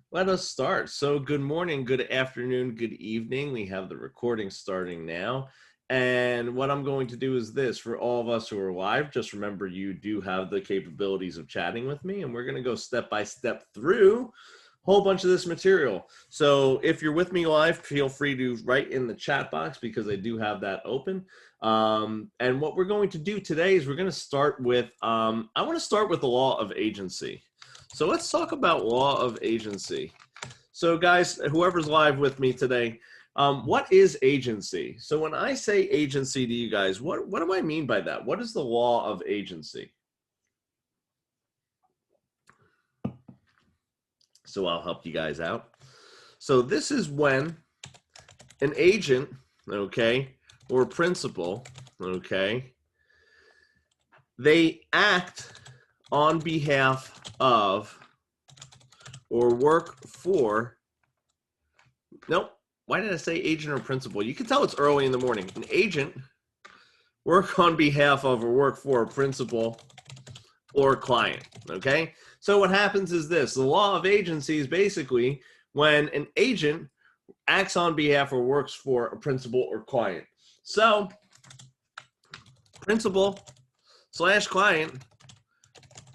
Let us start. So, good morning, good afternoon, good evening. We have the recording starting now. And what I'm going to do is this for all of us who are live, just remember you do have the capabilities of chatting with me, and we're going to go step by step through a whole bunch of this material. So, if you're with me live, feel free to write in the chat box because I do have that open. And what we're going to do today is we're going to start with, I want to start with the law of agency. So let's talk about law of agency. So guys, whoever's live with me today, what is agency? So when I say agency to you guys, what do I mean by that? What is the law of agency? So I'll help you guys out. So this is when an agent, okay, or principal, okay, they act on behalf of or work for, nope, why did I say agent or principal? You can tell it's early in the morning. An agent work on behalf of or work for a principal or client, okay? So what happens is this. The law of agency is basically when an agent acts on behalf or works for a principal or client. So principal / client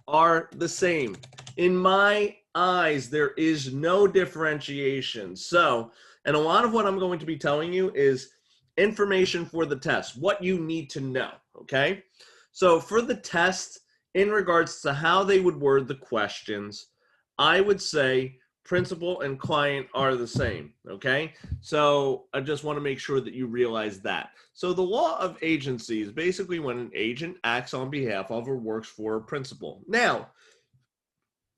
are the same. In my eyes, there is no differentiation. So, and a lot of what I'm going to be telling you is information for the test, what you need to know, okay? So for the test, in regards to how they would word the questions, I would say principal and client are the same, okay? So I just want to make sure that you realize that. So the law of agency is basically when an agent acts on behalf of or works for a principal. Now,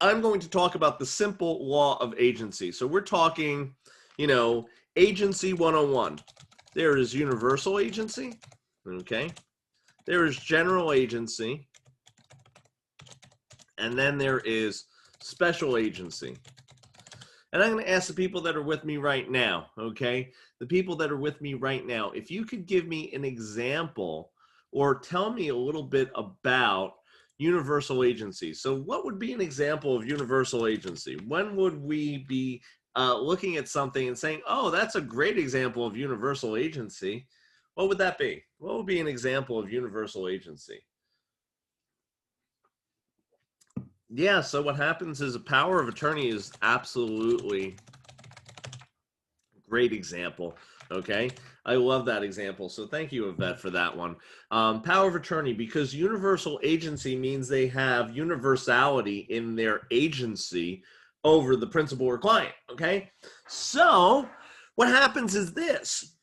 I'm going to talk about the simple law of agency. So we're talking, agency 101. There is universal agency, okay? There is general agency, and then there is special agency. And I'm going to ask the people that are with me right now, okay? The people that are with me right now, if you could give me an example or tell me a little bit about universal agency. So what would be an example of universal agency? When would we be looking at something and saying, oh, that's a great example of universal agency? What would that be? What would be an example of universal agency? Yeah, so what happens is a power of attorney is absolutely a great example, okay? I love that example, so thank you, Yvette, for that one. Power of attorney, because universal agency means they have universality in their agency over the principal or client, okay? So what happens is this.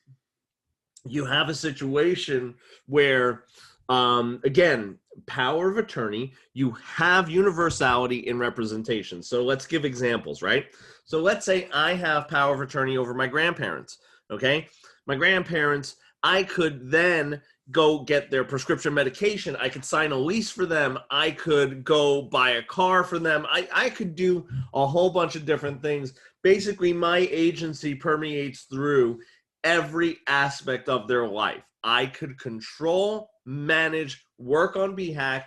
You have a situation where, again, power of attorney, you have universality in representation. So let's give examples, right? So let's say I have power of attorney over my grandparents, okay? My grandparents, I could then go get their prescription medication. I could sign a lease for them. I could go buy a car for them. I could do a whole bunch of different things. Basically, my agency permeates through every aspect of their life. I could control, manage, work on behalf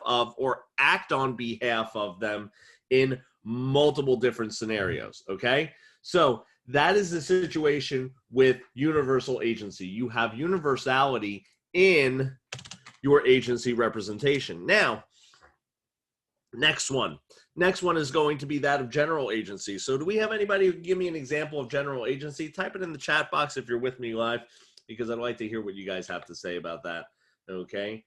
of, or act on behalf of them in multiple different scenarios, okay? So that is the situation with universal agency. You have universality in your agency representation. Now, next one is going to be that of general agency. So do we have anybody who can give me an example of general agency? Type it in the chat box if you're with me live, because I'd like to hear what you guys have to say about that, okay?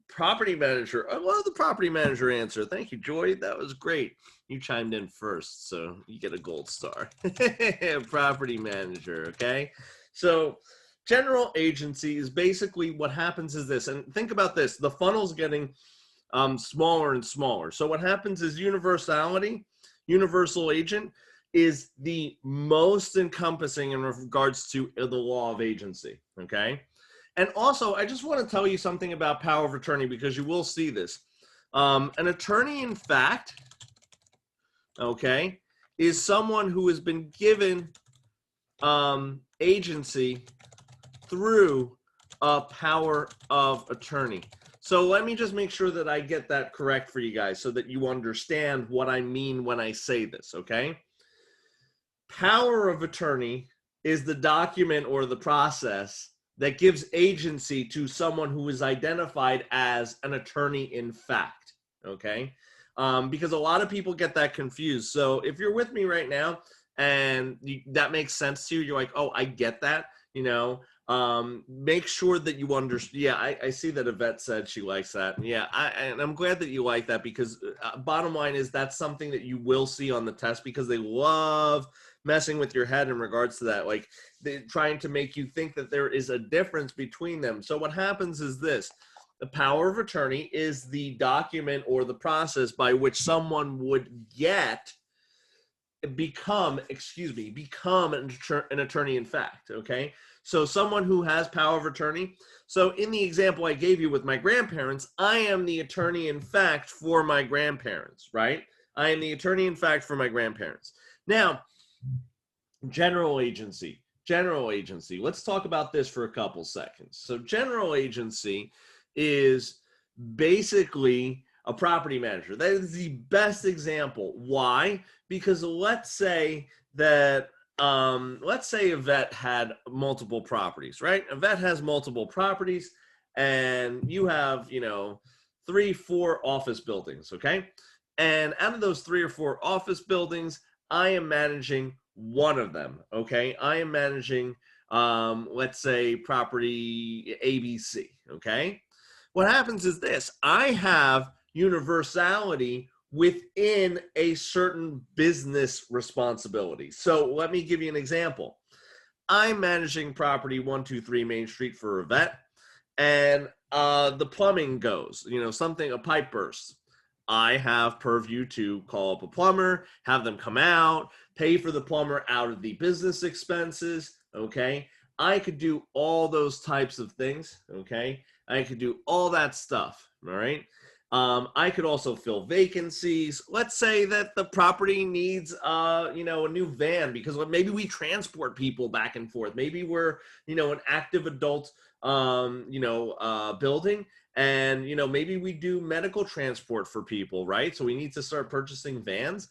Property manager. I love the property manager answer. Thank you, Joy. That was great. You chimed in first, so you get a gold star. Property manager, okay? So general agency is basically what happens is this, and think about this. The funnel's getting smaller and smaller. So what happens is universality, universal agent, is the most encompassing in regards to the law of agency, okay? And also, I just want to tell you something about power of attorney because you will see this. An attorney, in fact, okay, is someone who has been given agency through a power of attorney. So let me just make sure that I get that correct for you guys so that you understand what I mean when I say this, okay? Power of attorney is the document or the process that gives agency to someone who is identified as an attorney in fact, okay? Because a lot of people get that confused. So if you're with me right now and that makes sense to you, you're like, oh, I get that, you know, make sure that you understand. Yeah, I see that Yvette said she likes that. Yeah, and I'm glad that you like that, because bottom line is that's something that you will see on the test, because they love messing with your head in regards to that, like they're trying to make you think that there is a difference between them. So what happens is this: the power of attorney is the document or the process by which someone would become an attorney in fact, okay? So someone who has power of attorney. So in the example I gave you with my grandparents, I am the attorney in fact for my grandparents, right? I am the attorney in fact for my grandparents. Now, general agency. Let's talk about this for a couple seconds. So general agency is basically a property manager. That is the best example. Why? Because let's say that Yvette had multiple properties, right? Yvette has multiple properties, and you have, 3-4 office buildings, okay? And out of those 3 or 4 office buildings, I am managing one of them, okay? I am managing, let's say, property ABC, okay? What happens is this: I have universality within a certain business responsibility. So let me give you an example. I'm managing property 123 Main Street for Yvette, and the plumbing goes, a pipe bursts. I have purview to call up a plumber, have them come out, pay for the plumber out of the business expenses, okay? I could do all those types of things, okay? I could do all that stuff, all right? I could also fill vacancies. Let's say that the property needs, a new van, because maybe we transport people back and forth. Maybe we're, an active adult, building, and maybe we do medical transport for people, right? So we need to start purchasing vans.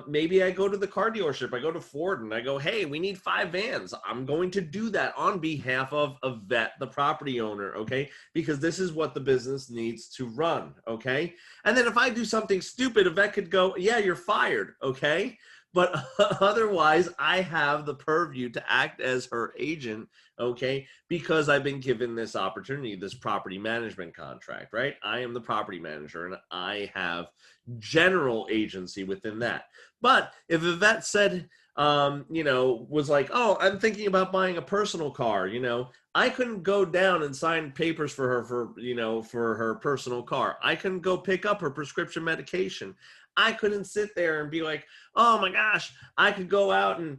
Maybe I go to the car dealership, I go to Ford, and I go, hey, we need 5 vans. I'm going to do that on behalf of Yvette, the property owner, okay? Because this is what the business needs to run, okay? And then if I do something stupid, Yvette could go, yeah, you're fired, okay? But otherwise, I have the purview to act as her agent, okay? Because I've been given this opportunity, this property management contract, right? I am the property manager, and I have general agency within that. But if Yvette said, was like, oh, I'm thinking about buying a personal car, I couldn't go down and sign papers for her for her personal car. I couldn't go pick up her prescription medication. I couldn't sit there and be like, oh my gosh, I could go out and,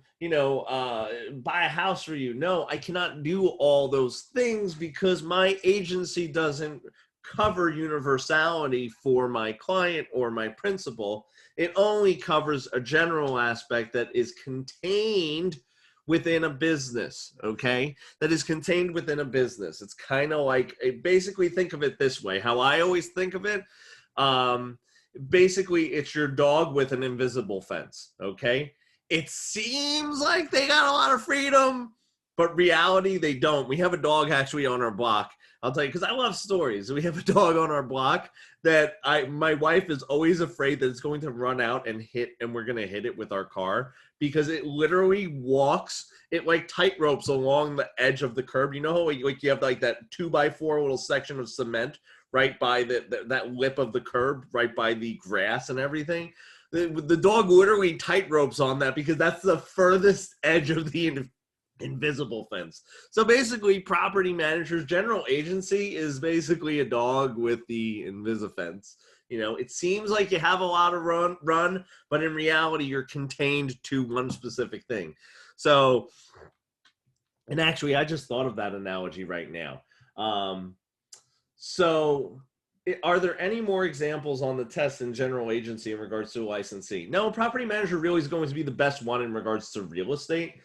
buy a house for you. No, I cannot do all those things because my agency doesn't cover universality for my client or my principal. It only covers a general aspect that is contained within a business, okay? That is contained within a business. It's kind of like, basically think of it this way, how I always think of it. Basically, it's your dog with an invisible fence, okay? It seems like they got a lot of freedom, but reality, they don't. We have a dog actually on our block. I'll tell you, because I love stories. We have a dog on our block that my wife is always afraid that it's going to run out and we're going to hit it with our car, because it literally walks, it like tight ropes along the edge of the curb. You know how like you have like that 2x4 little section of cement right by that lip of the curb, right by the grass and everything. The dog literally tight ropes on that, because that's the furthest edge of the invisible fence. So basically, property managers, general agency is basically a dog with the invisifence. It seems like you have a lot of run, but in reality, you're contained to one specific thing. So, and actually, I just thought of that analogy right now. So are there any more examples on the test in general agency in regards to a licensee? No, property manager really is going to be the best one in regards to real estate,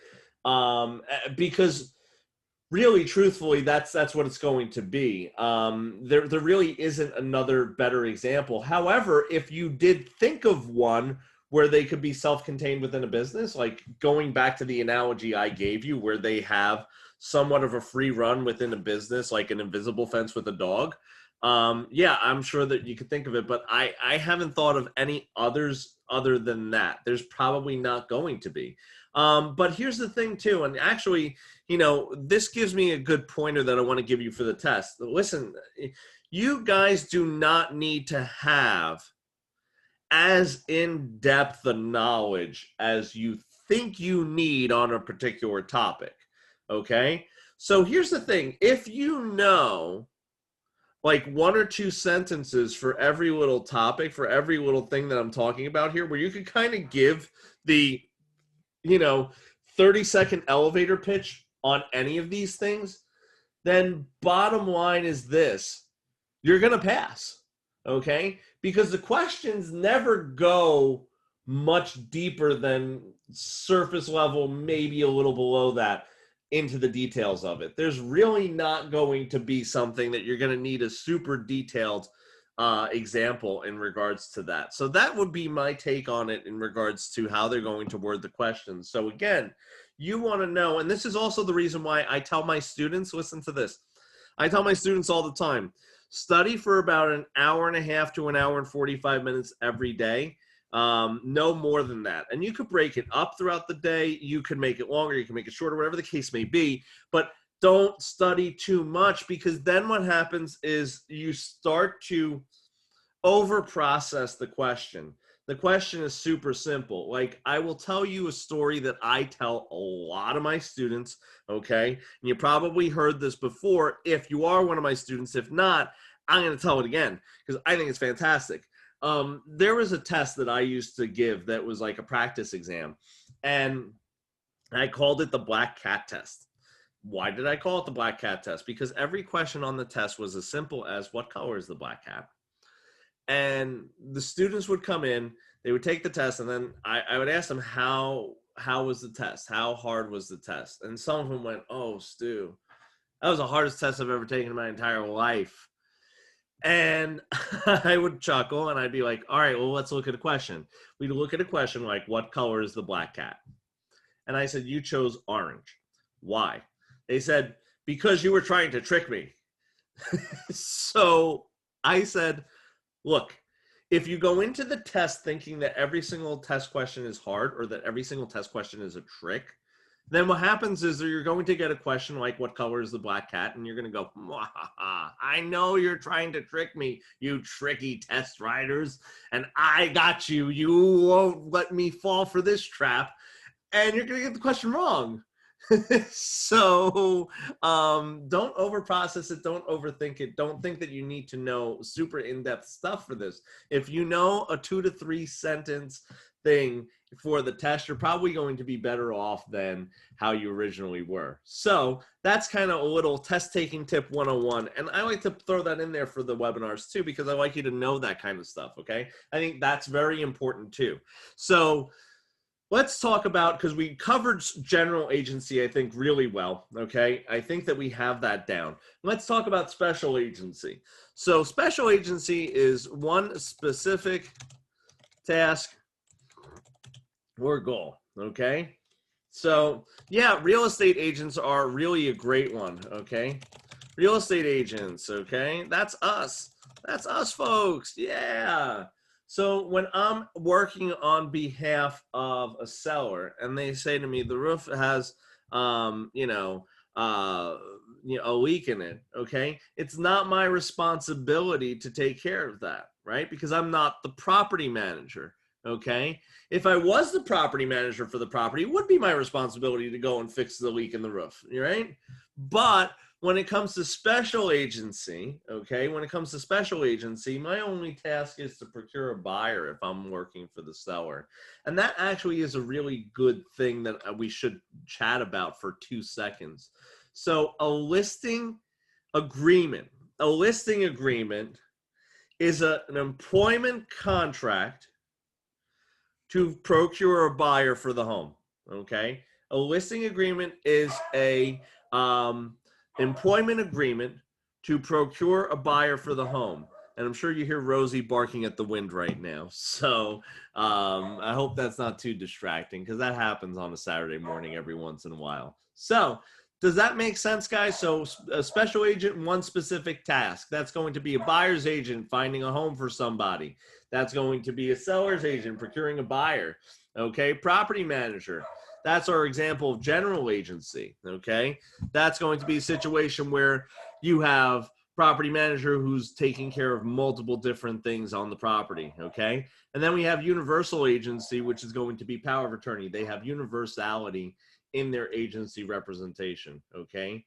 because Really, truthfully, that's what it's going to be. There really isn't another better example. However, if you did think of one where they could be self-contained within a business, like going back to the analogy I gave you, where they have somewhat of a free run within a business, like an invisible fence with a dog. Yeah, I'm sure that you could think of it, but I haven't thought of any others other than that. There's probably not going to be. But here's the thing too, and actually, this gives me a good pointer that I want to give you for the test. Listen, you guys do not need to have as in-depth a knowledge as you think you need on a particular topic, okay? So here's the thing. If you know like one or two sentences for every little topic, for every little thing that I'm talking about here, where you could kind of give the, 30-second elevator pitch on any of these things, then bottom line is this: you're going to pass, okay? Because the questions never go much deeper than surface level, maybe a little below that, into the details of it. There's really not going to be something that you're going to need a super detailed example in regards to that. So that would be my take on it in regards to how they're going to word the questions. So again, you want to know, and this is also the reason why I tell my students, listen to this. I tell my students all the time, study for about an hour and a half to an hour and 45 minutes every day. No more than that. And you could break it up throughout the day. You can make it longer. You can make it shorter, whatever the case may be. But don't study too much, because then what happens is you start to over-process the question. The question is super simple. Like, I will tell you a story that I tell a lot of my students, okay? And you probably heard this before if you are one of my students. If not, I'm going to tell it again because I think it's fantastic. There was a test that I used to give that was like a practice exam, and I called it the black cat test. Why did I call it the black cat test? Because every question on the test was as simple as, what color is the black cat? And the students would come in, they would take the test, and then I would ask them, how was the test? How hard was the test? And some of them went, oh, Stu, that was the hardest test I've ever taken in my entire life. And I would chuckle and I'd be like, all right, well, let's look at a question. We'd look at a question like, what color is the black cat? And I said, you chose orange. Why? They said, because you were trying to trick me. So I said, look, if you go into the test thinking that every single test question is hard or that every single test question is a trick, then what happens is that you're going to get a question like, what color is the black cat? And you're going to go, I know you're trying to trick me, you tricky test writers, and I got you. You won't let me fall for this trap. And you're going to get the question wrong. So don't overprocess it. Don't overthink it. Don't think that you need to know super in-depth stuff for this. If you know a 2 to 3 sentence thing for the test, you're probably going to be better off than how you originally were. So that's kind of a little test taking tip 101. And I like to throw that in there for the webinars too, because I like you to know that kind of stuff. Okay. I think that's very important too. So let's talk about, because we covered general agency, I think, really well, okay? I think that we have that down. Let's talk about special agency. So special agency is one specific task or goal, okay? So, yeah, real estate agents are really a great one, okay? Real estate agents, okay? That's us. That's us, folks, yeah. So when I'm working on behalf of a seller and they say to me, the roof has, a leak in it, okay? It's not my responsibility to take care of that, right? Because I'm not the property manager, okay? If I was the property manager for the property, it would be my responsibility to go and fix the leak in the roof, right? But when it comes to special agency, okay, when it comes to special agency, my only task is to procure a buyer if I'm working for the seller. And that actually is a really good thing that we should chat about for 2 seconds. So a listing agreement is an employment contract to procure a buyer for the home, okay? A listing agreement is a employment agreement to procure a buyer for the home. And I'm sure you hear Rosie barking at the wind right now. So I hope that's not too distracting, because that happens on a Saturday morning every once in a while. So does that make sense, guys? So a special agent, one specific task. That's going to be a buyer's agent finding a home for somebody. That's going to be a seller's agent procuring a buyer. Okay, property manager. That's our example of general agency. Okay, that's going to be a situation where you have property manager who's taking care of multiple different things on the property. Okay, and then we have universal agency, which is going to be power of attorney. They have universality in their agency representation. Okay,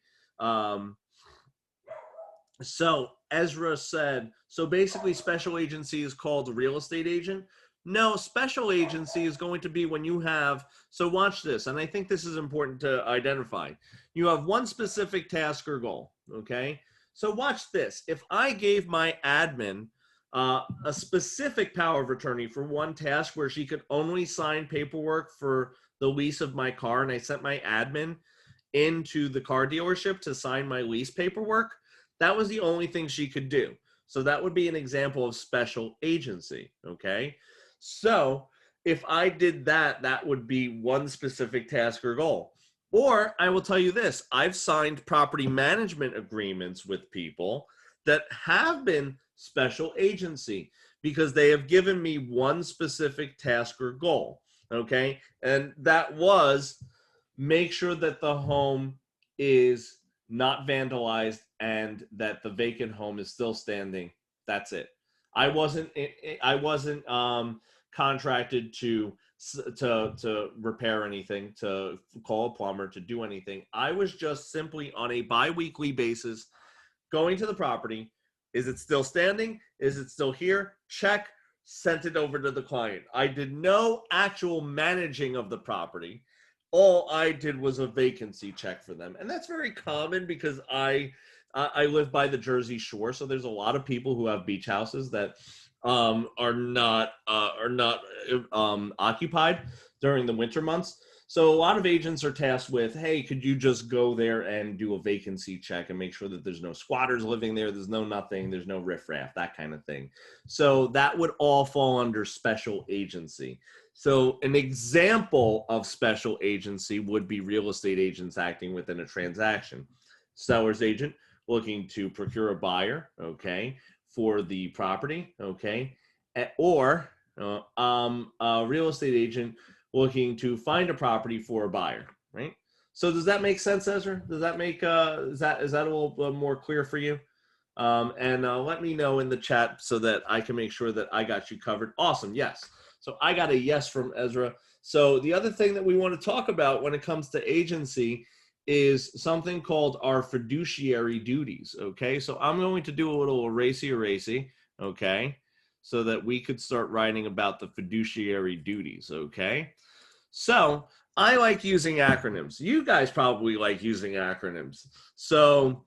so Ezra said, so basically special agency is called a real estate agent. No, special agency is going to be when you have, so watch this, and I think this is important to identify. You have one specific task or goal, okay? So watch this. If I gave my admin a specific power of attorney for one task where she could only sign paperwork for the lease of my car, and I sent my admin into the car dealership to sign my lease paperwork, that was the only thing she could do. So that would be an example of special agency, okay? So if I did that, that would be one specific task or goal. Or I will tell you this, I've signed property management agreements with people that have been special agency because they have given me one specific task or goal, okay? And that was make sure that the home is not vandalized and that the vacant home is still standing. That's it. I wasn't contracted to repair anything, to call a plumber, to do anything. I was just simply on a bi-weekly basis going to the property. Is it still standing? Is it still here? Check, sent it over to the client. I did no actual managing of the property. All I did was a vacancy check for them. And that's very common because I live by the Jersey Shore. So there's a lot of people who have beach houses that are not occupied during the winter months. So a lot of agents are tasked with, hey, could you just go there and do a vacancy check and make sure that there's no squatters living there, there's no nothing, there's no riffraff, that kind of thing. So that would all fall under special agency. So an example of special agency would be real estate agents acting within a transaction. Seller's agent looking to procure a buyer, okay, for the property, okay, or a real estate agent looking to find a property for a buyer, right? So does that make sense, Ezra? Does that make is that a little more clear for you? And let me know in the chat so that I can make sure that I got you covered. Awesome, yes. So I got a yes from Ezra. So the other thing that we want to talk about when it comes to agency is something called our fiduciary duties, okay? So I'm going to do a little erasy, okay? So that we could start writing about the fiduciary duties, okay? So I like using acronyms. You guys probably like using acronyms. So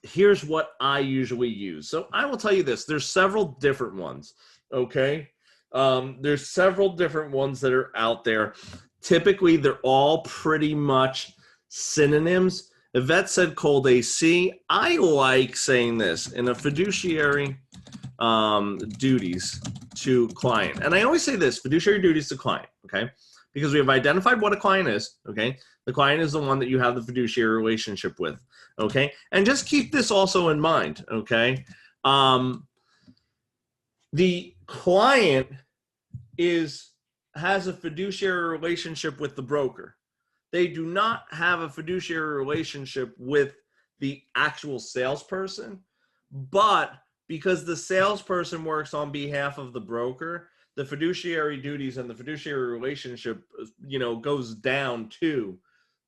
here's what I usually use. So I will tell you this, there's several different ones, okay? There's several different ones that are out there. Typically, they're all pretty much synonyms. Yvette said cold AC. I like saying this in a fiduciary duties to client. And I always say this, fiduciary duties to client, okay? Because we have identified what a client is, okay? The client is the one that you have the fiduciary relationship with, okay? And just keep this also in mind, okay? The client has a fiduciary relationship with the broker. They do not have a fiduciary relationship with the actual salesperson, but because the salesperson works on behalf of the broker, the fiduciary duties and the fiduciary relationship, goes down to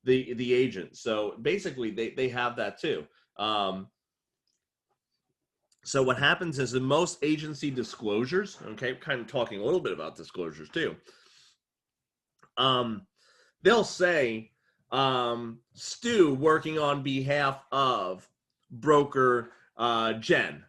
the agent. So basically, they have that too. So what happens is in most agency disclosures, okay, kind of talking a little bit about disclosures too, they'll say Stu working on behalf of broker Jen,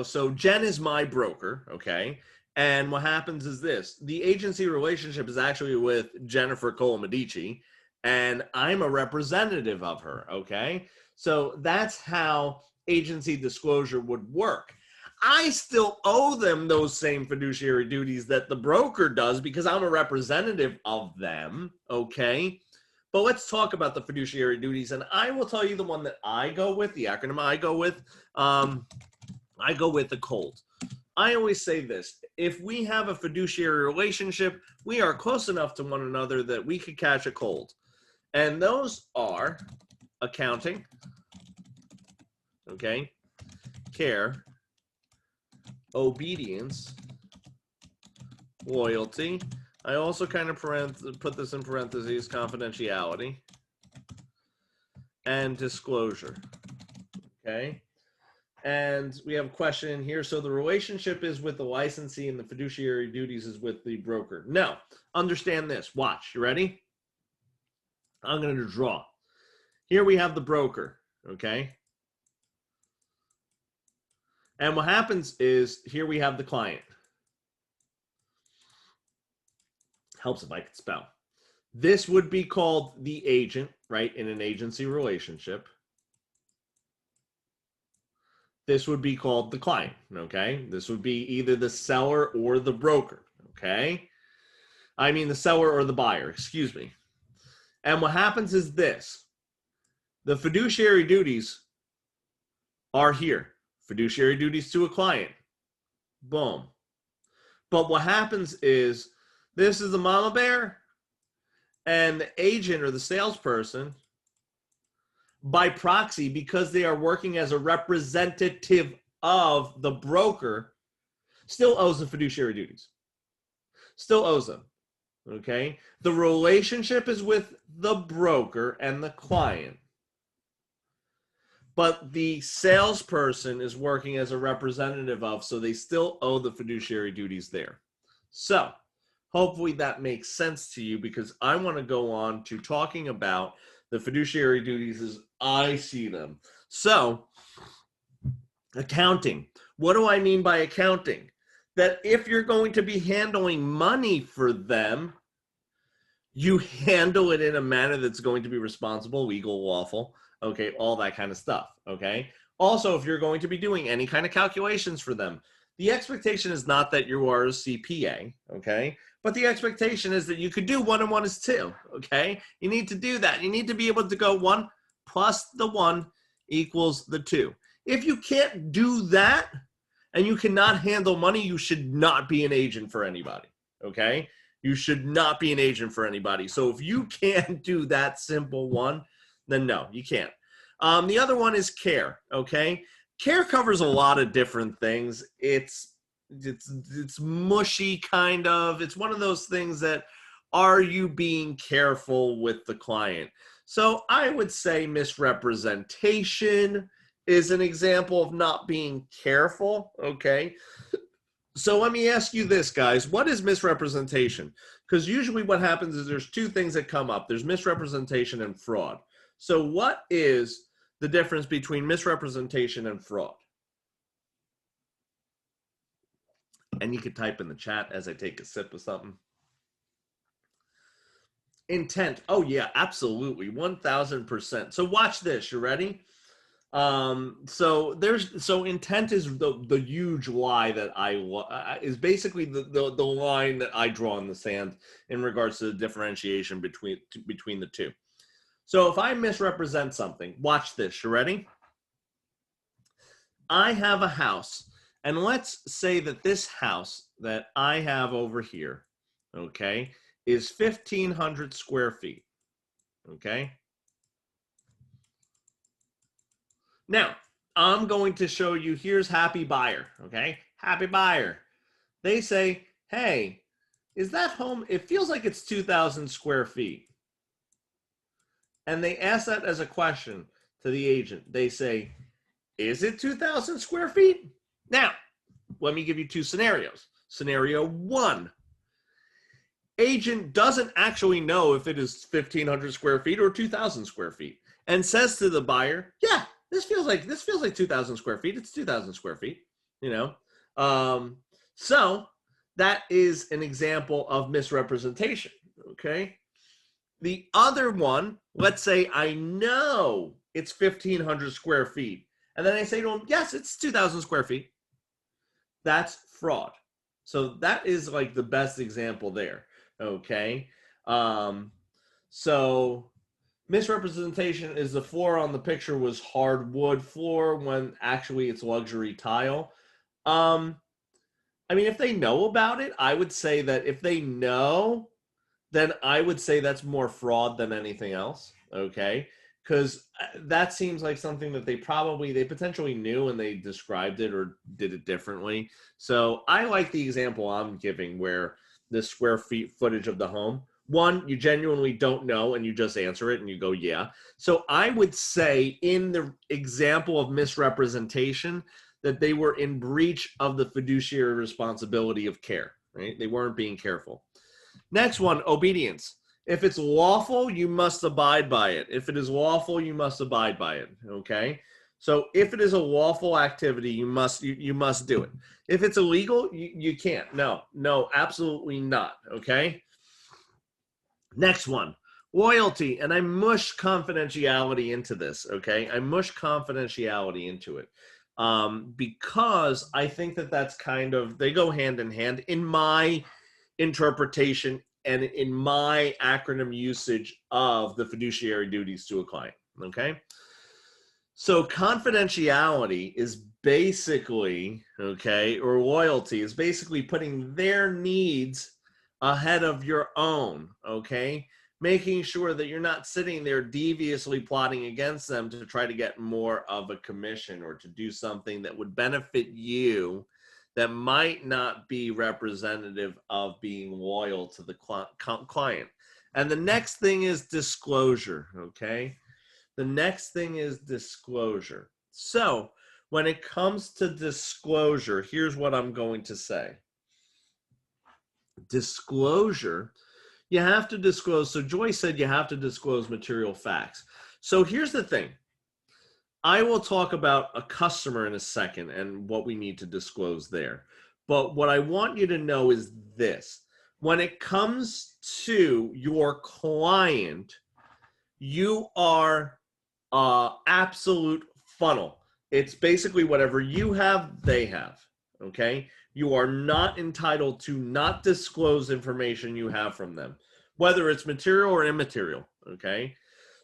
so Jen is my broker, okay? And what happens is this, the agency relationship is actually with Jennifer Colomedici, and I'm a representative of her, okay? So that's how agency disclosure would work. I still owe them those same fiduciary duties that the broker does because I'm a representative of them, okay? But let's talk about the fiduciary duties, and I will tell you the one that I go with, the acronym I go with the COLD. I always say this: if we have a fiduciary relationship, we are close enough to one another that we could catch a cold. And those are accounting, okay, care, obedience, loyalty. I also kind of put this in parentheses, confidentiality, and disclosure, okay? And we have a question in here. So the relationship is with the licensee and the fiduciary duties is with the broker. No, understand this. Watch. You ready? I'm going to draw. Here we have the broker, okay? And what happens is here we have the client. Helps if I could spell. This would be called the agent, right, in an agency relationship. This would be called the client, okay? This would be either the seller or the broker, okay? I mean the seller or the buyer, excuse me. And what happens is this. The fiduciary duties are here. Fiduciary duties to a client. Boom. But what happens is this is the mama bear, and the agent or the salesperson, by proxy, because they are working as a representative of the broker, still owes the fiduciary duties. Still owes them, okay? The relationship is with the broker and the client, but the salesperson is working as a representative of, so they still owe the fiduciary duties there. So hopefully that makes sense to you, because I want to go on to talking about the fiduciary duties as I see them. So, accounting. What do I mean by accounting? That if you're going to be handling money for them, you handle it in a manner that's going to be responsible, legal, lawful, okay, all that kind of stuff, okay? Also, if you're going to be doing any kind of calculations for them, the expectation is not that you are a CPA, okay? But the expectation is that you could do 1 and 1 is 2, okay? You need to do that. You need to be able to go 1 plus the 1 equals the 2. If you can't do that and you cannot handle money, you should not be an agent for anybody, okay? You should not be an agent for anybody. So if you can't do that simple one, then no, you can't. The other one is care, okay? Care covers a lot of different things. It's mushy, kind of. It's one of those things that, are you being careful with the client? So I would say misrepresentation is an example of not being careful, okay? So let me ask you this, guys. What is misrepresentation? Because usually what happens is there's 2 things that come up. There's misrepresentation and fraud. So what is the difference between misrepresentation and fraud? And you could type in the chat as I take a sip of something. Intent. Oh, yeah, absolutely. 1000%. So watch this. You ready? So intent is the huge lie that is basically the line that I draw in the sand in regards to the differentiation between the two. So if I misrepresent something, watch this. You ready? I have a house, and let's say that this house that I have over here, okay, is 1,500 square feet, okay? Now, I'm going to show you, here's happy buyer, okay? Happy buyer. They say, hey, is that home, it feels like it's 2,000 square feet. And they ask that as a question to the agent. They say, is it 2,000 square feet? Now, let me give you 2 scenarios. Scenario 1, agent doesn't actually know if it is 1,500 square feet or 2,000 square feet, and says to the buyer, yeah, this feels like 2,000 square feet. It's 2,000 square feet, you know? So that is an example of misrepresentation, okay? The other one, let's say I know it's 1,500 square feet. And then I say to them, yes, it's 2,000 square feet. That's fraud. So that is like the best example there. Okay. So misrepresentation is the floor on the picture was hardwood floor when actually it's luxury tile. I mean, if they know about it, I would say that if they know, then I would say that's more fraud than anything else. Okay. Because that seems like something that they potentially knew and they described it or did it differently. So I like the example I'm giving where the square feet footage of the home, one, you genuinely don't know and you just answer it and you go, yeah. So I would say in the example of misrepresentation that they were in breach of the fiduciary responsibility of care, right? They weren't being careful. Next one, obedience. If it's lawful, you must abide by it. If it is lawful, you must abide by it. Okay. So if it is a lawful activity, you must do it. If it's illegal, you can't. No, absolutely not. Okay. Next one, loyalty. And I mush confidentiality into this. Okay. I mush confidentiality into it because I think that that's kind of, they go hand in hand in my interpretation and in my acronym usage of the fiduciary duties to a client. Okay. So confidentiality is basically, okay, or loyalty is basically putting their needs ahead of your own. Okay. Making sure that you're not sitting there deviously plotting against them to try to get more of a commission or to do something that would benefit you that might not be representative of being loyal to the client. And the next thing is disclosure, okay? The next thing is disclosure. So when it comes to disclosure, here's what I'm going to say. Disclosure, you have to disclose. So Joy said you have to disclose material facts. So here's the thing. I will talk about a customer in a second and what we need to disclose there. But what I want you to know is this. When it comes to your client, you are absolute funnel. It's basically whatever you have, they have. Okay? You are not entitled to not disclose information you have from them, whether it's material or immaterial. Okay?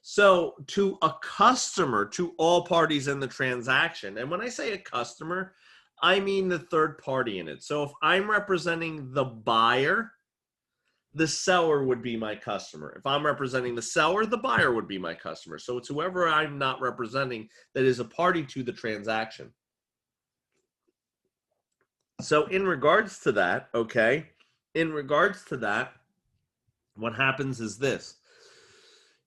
So to a customer, to all parties in the transaction, and when I say a customer, I mean the third party in it. So if I'm representing the buyer, the seller would be my customer. If I'm representing the seller, the buyer would be my customer. So it's whoever I'm not representing that is a party to the transaction. So in regards to that, okay, what happens is this.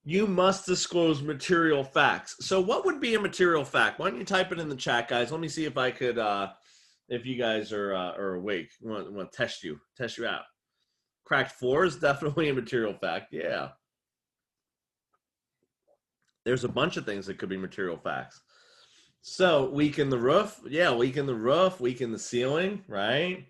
You must disclose material facts. So what would be a material fact? Why don't you type it in the chat, guys? Let me see if I could, if you guys are awake. I want to test you out. Cracked floor is definitely a material fact. Yeah. There's a bunch of things that could be material facts. So leak in the roof. Yeah, leak in the roof, leak in the ceiling, right?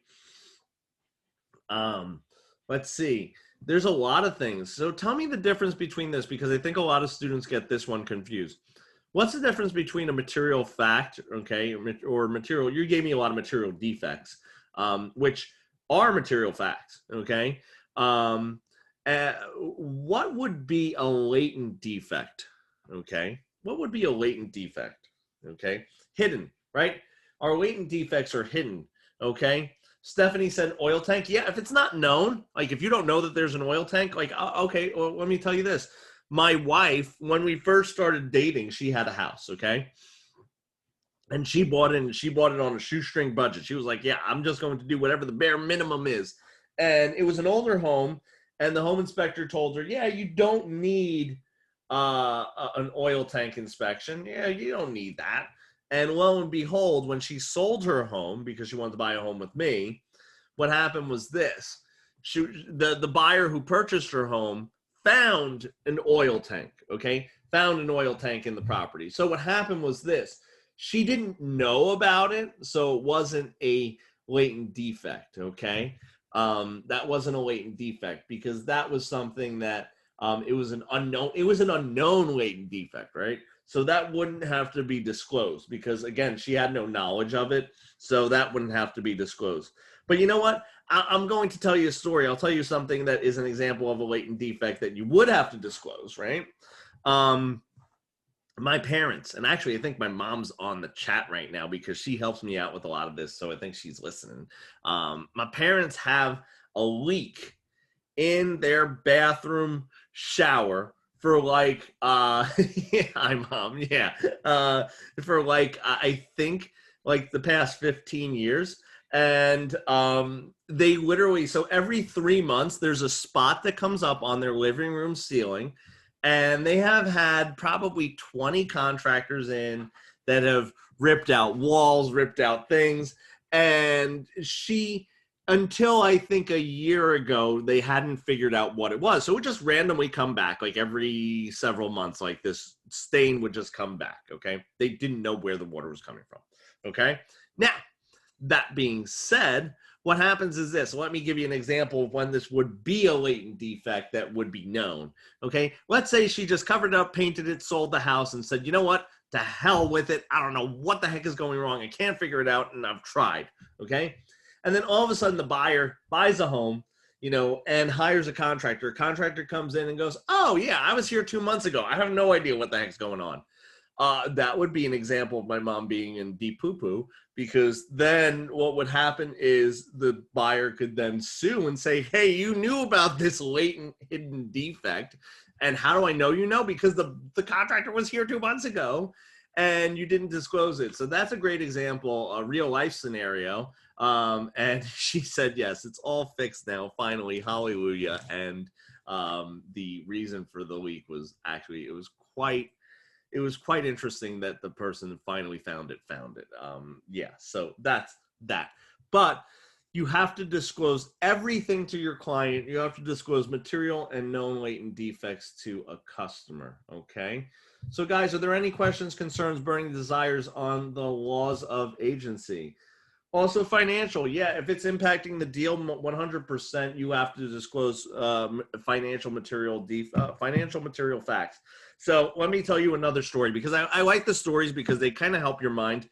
Let's see. There's a lot of things. So tell me the difference between this, because I think a lot of students get this one confused. What's the difference between a material fact, okay, or material? You gave me a lot of material defects, which are material facts, okay? What would be a latent defect, okay? What would be a latent defect, okay? Hidden, right? Our latent defects are hidden, okay? Stephanie said oil tank. Yeah, if it's not known, like if you don't know that there's an oil tank, like, okay, well, let me tell you this. My wife, when we first started dating, she had a house, okay? And she bought it on a shoestring budget. She was like, yeah, I'm just going to do whatever the bare minimum is. And it was an older home, and the home inspector told her, yeah, you don't need an oil tank inspection. Yeah, you don't need that. And lo and behold, when she sold her home, because she wanted to buy a home with me, what happened was this. The buyer who purchased her home found an oil tank, okay? Found an oil tank in the property. So what happened was this. She didn't know about it, so it wasn't a latent defect, okay? That wasn't a latent defect because that was something that it was an unknown latent defect, right? So that wouldn't have to be disclosed because, again, she had no knowledge of it. So that wouldn't have to be disclosed. But you know what? I'm going to tell you a story. I'll tell you something that is an example of a latent defect that you would have to disclose, right? My parents, and actually I think my mom's on the chat right now because she helps me out with a lot of this, so I think she's listening. My parents have a leak in their bathroom shower for like yeah, hi mom, yeah, for like I think like the past 15 years. And they literally, so every 3 months there's a spot that comes up on their living room ceiling, and they have had probably 20 contractors in that have ripped out walls, ripped out things. And until I think a year ago, they hadn't figured out what it was. So it would just randomly come back like every several months, like this stain would just come back, okay? They didn't know where the water was coming from, okay? Now, that being said, what happens is this. Let me give you an example of when this would be a latent defect that would be known, okay? Let's say she just covered it up, painted it, sold the house, and said, you know what? To hell with it. I don't know what the heck is going wrong. I can't figure it out, and I've tried, okay? And then all of a sudden the buyer buys a home, you know, and hires a contractor. A contractor comes in and goes, oh, yeah, I was here 2 months ago. I have no idea what the heck's going on. That would be an example of my mom being in deep poo-poo, because then what would happen is the buyer could then sue and say, hey, you knew about this latent hidden defect. And how do I know you know? Because the contractor was here 2 months ago and you didn't disclose it. So that's a great example, a real life scenario. And she said, yes, it's all fixed now, finally, hallelujah. And the reason for the leak was actually, it was quite interesting that the person finally found it. Yeah, so that's that. But you have to disclose everything to your client. You have to disclose material and known latent defects to a customer, okay? So guys, are there any questions, concerns, burning desires on the laws of agency? Also financial, yeah, if it's impacting the deal 100%, you have to disclose financial material facts. So let me tell you another story, because I like the stories because they kind of help your mind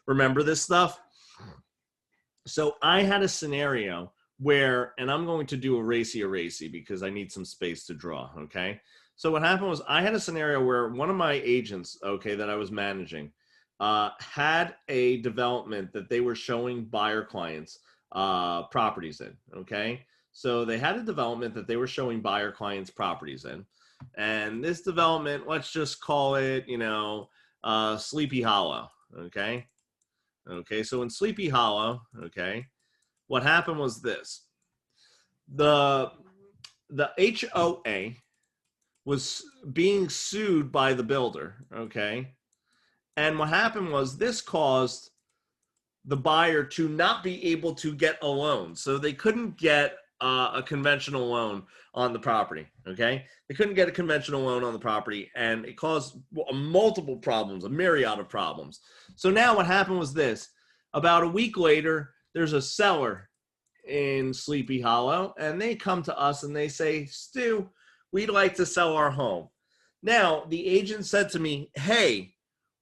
remember this stuff. So I had a scenario where, and I'm going to do a racy because I need some space to draw, okay? So what happened was I had a scenario where one of my agents, okay, that I was managing, had a development that they were showing buyer clients properties in, okay? So they had a development that they were showing buyer clients properties in. And this development, let's just call it, you know, Sleepy Hollow, okay? Okay, so in Sleepy Hollow, okay, what happened was this. The HOA was being sued by the builder, okay? And what happened was this caused the buyer to not be able to get a loan. So they couldn't get a conventional loan on the property, okay? They couldn't get a conventional loan on the property, and it caused multiple problems, a myriad of problems. So now what happened was this. About a week later, there's a seller in Sleepy Hollow, and they come to us and they say, Stu, we'd like to sell our home. Now, the agent said to me, hey,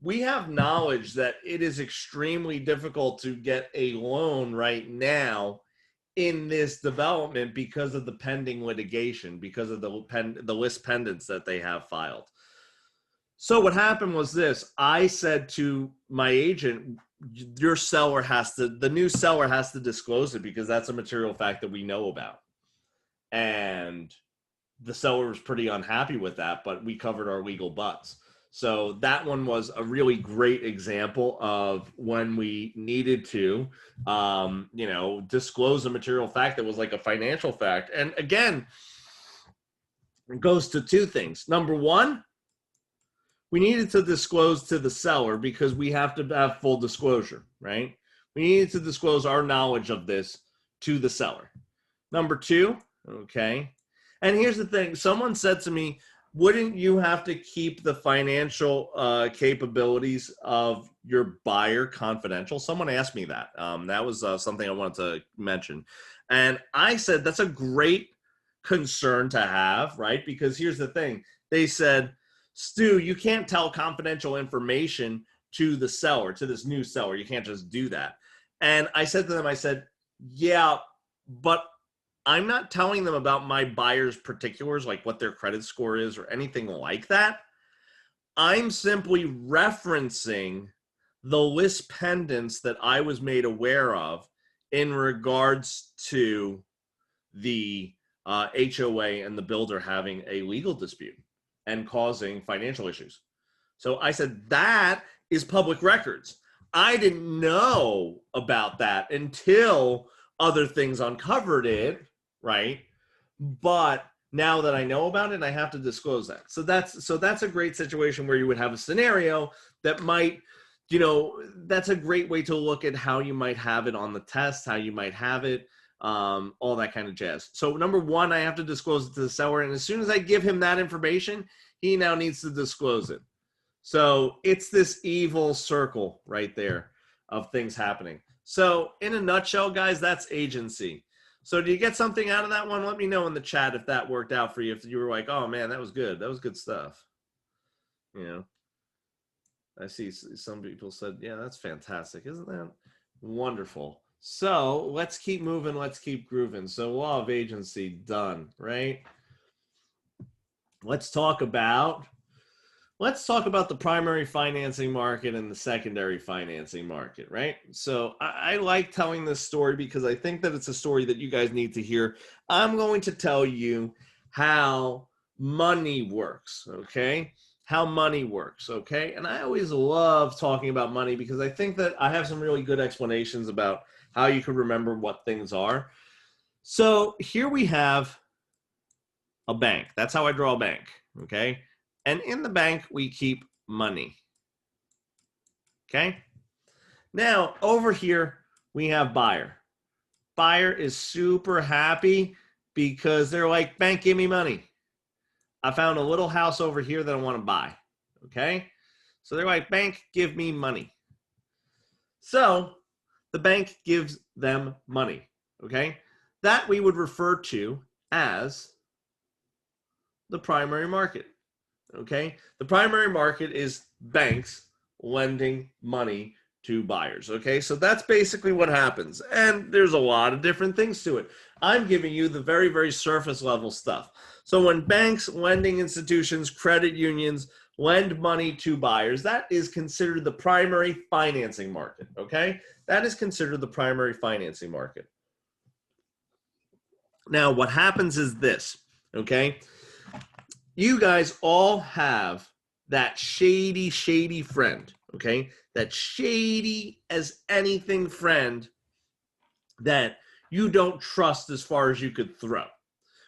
we have knowledge that it is extremely difficult to get a loan right now in this development because of the pending litigation, because of the list pendants that they have filed. So what happened was this. I said to my agent, the new seller has to disclose it because that's a material fact that we know about. And the seller was pretty unhappy with that, but we covered our legal butts. So that one was a really great example of when we needed to, you know, disclose a material fact that was like a financial fact. And again, it goes to two things. Number one, we needed to disclose to the seller because we have to have full disclosure, right? We needed to disclose our knowledge of this to the seller. Number two, okay. And here's the thing. Someone said to me, wouldn't you have to keep the financial capabilities of your buyer confidential? Someone asked me that. That was something I wanted to mention. And I said, that's a great concern to have, right? Because here's the thing. They said, Stu, you can't tell confidential information to the seller, to this new seller. You can't just do that. And I said to them, I said, yeah, but I'm not telling them about my buyer's particulars, like what their credit score is or anything like that. I'm simply referencing the list pendants that I was made aware of in regards to the HOA and the builder having a legal dispute and causing financial issues. So I said, that is public records. I didn't know about that until other things uncovered it, right? But now that I know about it, I have to disclose that. So that's a great situation where you would have a scenario that might, that's a great way to look at how you might have it on the test, how you might have it, all that kind of jazz. So number one, I have to disclose it to the seller. And as soon as I give him that information, he now needs to disclose it. So it's this evil circle right there of things happening. So in a nutshell, guys, that's agency. So do you get something out of that one? Let me know in the chat if that worked out for you. If you were like, oh man, that was good. That was good stuff. I see some people said, yeah, that's fantastic. Isn't that wonderful? So let's keep moving. Let's keep grooving. So law of agency done, right? Let's talk about the primary financing market and the secondary financing market, right? So I like telling this story because I think that it's a story that you guys need to hear. I'm going to tell you how money works, okay? How money works, okay? And I always love talking about money because I think that I have some really good explanations about how you could remember what things are. So here we have a bank. That's how I draw a bank, okay? And in the bank, we keep money, okay? Now, over here, we have buyer. Buyer is super happy because they're like, bank, give me money. I found a little house over here that I want to buy, okay? So they're like, bank, give me money. So the bank gives them money, okay? That we would refer to as the primary market, okay? The primary market is banks lending money to buyers, okay? So that's basically what happens. And there's a lot of different things to it. I'm giving you the very, very surface level stuff. So when banks, lending institutions, credit unions lend money to buyers, that is considered the primary financing market, okay? That is considered the primary financing market. Now, what happens is this, okay? You guys all have that shady, shady friend, okay? That shady as anything friend that you don't trust as far as you could throw.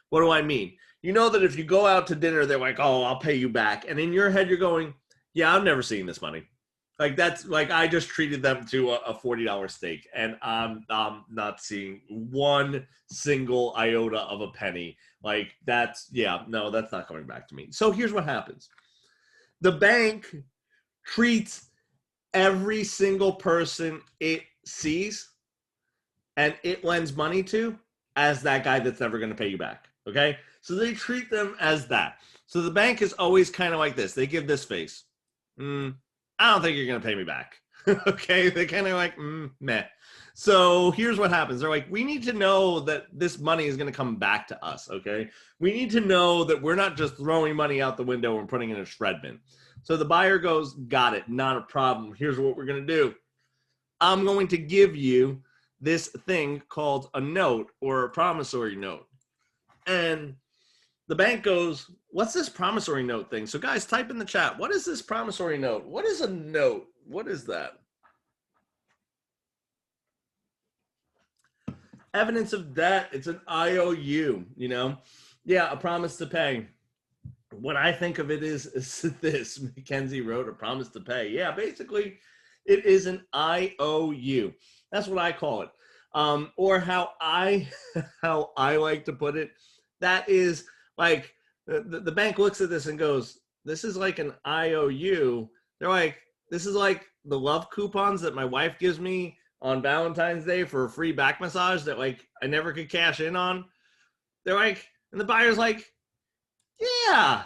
What do I mean? You know that if you go out to dinner, they're like, oh, I'll pay you back. And in your head, you're going, yeah, I'm never seeing this money. Like that's like I just treated them to a $40 steak and I'm not seeing one single iota of a penny. Like that's, yeah, no, that's not coming back to me. So here's what happens. The bank treats every single person it sees and it lends money to as that guy that's never going to pay you back. Okay. So they treat them as that. So the bank is always kind of like this. They give this face. I don't think you're going to pay me back. Okay. They're kind of like, meh. So here's what happens. They're like, we need to know that this money is going to come back to us. Okay. We need to know that we're not just throwing money out the window and putting it in a shred bin. So the buyer goes, got it. Not a problem. Here's what we're going to do. I'm going to give you this thing called a note or a promissory note. And the bank goes, what's this promissory note thing? So guys, type in the chat. What is this promissory note? What is a note? What is that? Evidence of debt. It's an IOU, you know? Yeah, a promise to pay. What I think of it is this. Mackenzie wrote a promise to pay. Yeah, basically, it is an IOU. That's what I call it. Or how I like to put it, that is like the bank looks at this and goes, this is like an IOU. They're like, this is like the love coupons that my wife gives me on Valentine's Day for a free back massage that like I never could cash in on. They're like, and the buyer's like, yeah,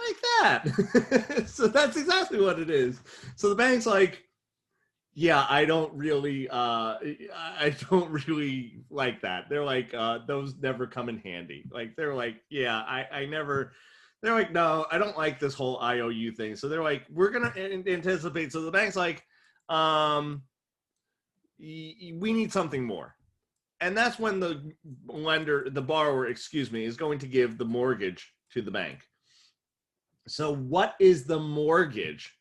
like that. So that's exactly what it is. So the bank's like, yeah, I don't really like that. They're like, those never come in handy. Like, they're like, yeah, I never, they're like, no, I don't like this whole IOU thing. So they're like, we're going to anticipate. So the bank's like, we need something more. And that's when the borrower, excuse me, is going to give the mortgage to the bank. So what is the mortgage?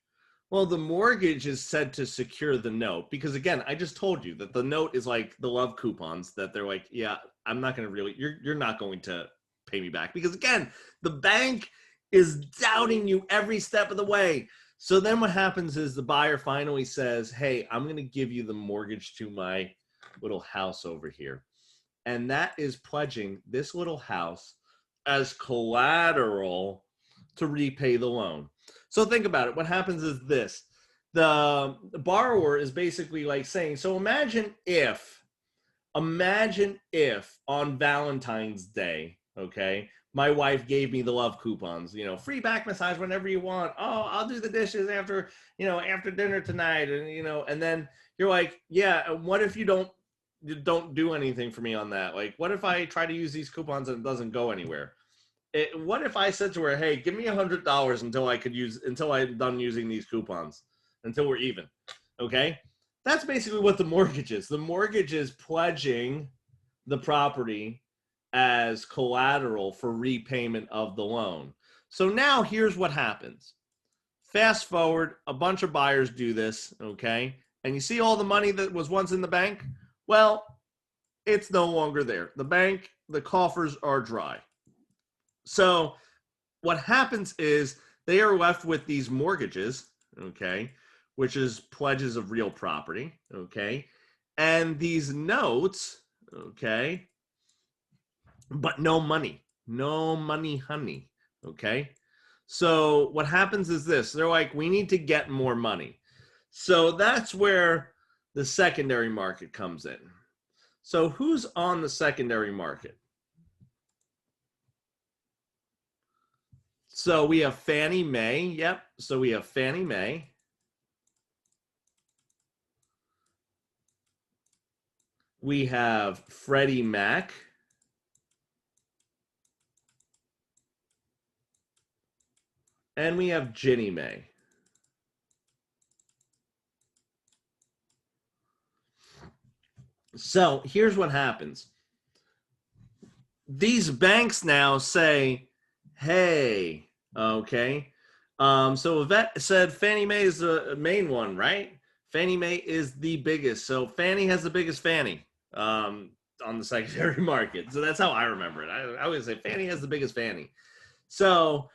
Well, the mortgage is said to secure the note because, again, I just told you that the note is like the love coupons that they're like, yeah, I'm not going to really, you're not going to pay me back because, again, the bank is doubting you every step of the way. So then what happens is the buyer finally says, hey, I'm going to give you the mortgage to my little house over here. And that is pledging this little house as collateral to repay the loan. So think about it. What happens is this. The borrower is basically like saying, so imagine if on Valentine's Day, okay, my wife gave me the love coupons, free back massage whenever you want. Oh, I'll do the dishes after dinner tonight. And, and then you're like, yeah, what if you don't do anything for me on that? Like, what if I try to use these coupons and it doesn't go anywhere? What if I said to her, hey, give me $100 until I'm done using these coupons, until we're even, okay? That's basically what the mortgage is. The mortgage is pledging the property as collateral for repayment of the loan. So now here's what happens. Fast forward, a bunch of buyers do this, okay? And you see all the money that was once in the bank? Well, it's no longer there. The coffers are dry. So what happens is they are left with these mortgages, okay, which is pledges of real property, okay, and these notes, okay, but no money, honey, okay. So what happens is this. They're like, we need to get more money. So that's where the secondary market comes in. So who's on the secondary market? So we have Fannie Mae. Yep. So we have Fannie Mae. We have Freddie Mac. And we have Ginnie Mae. So here's what happens. These banks now say, hey, okay. So Yvette said Fannie Mae is the main one, right? Fannie Mae is the biggest. So Fannie has the biggest Fannie on the secondary market. So that's how I remember it. I always say Fannie has the biggest Fannie. So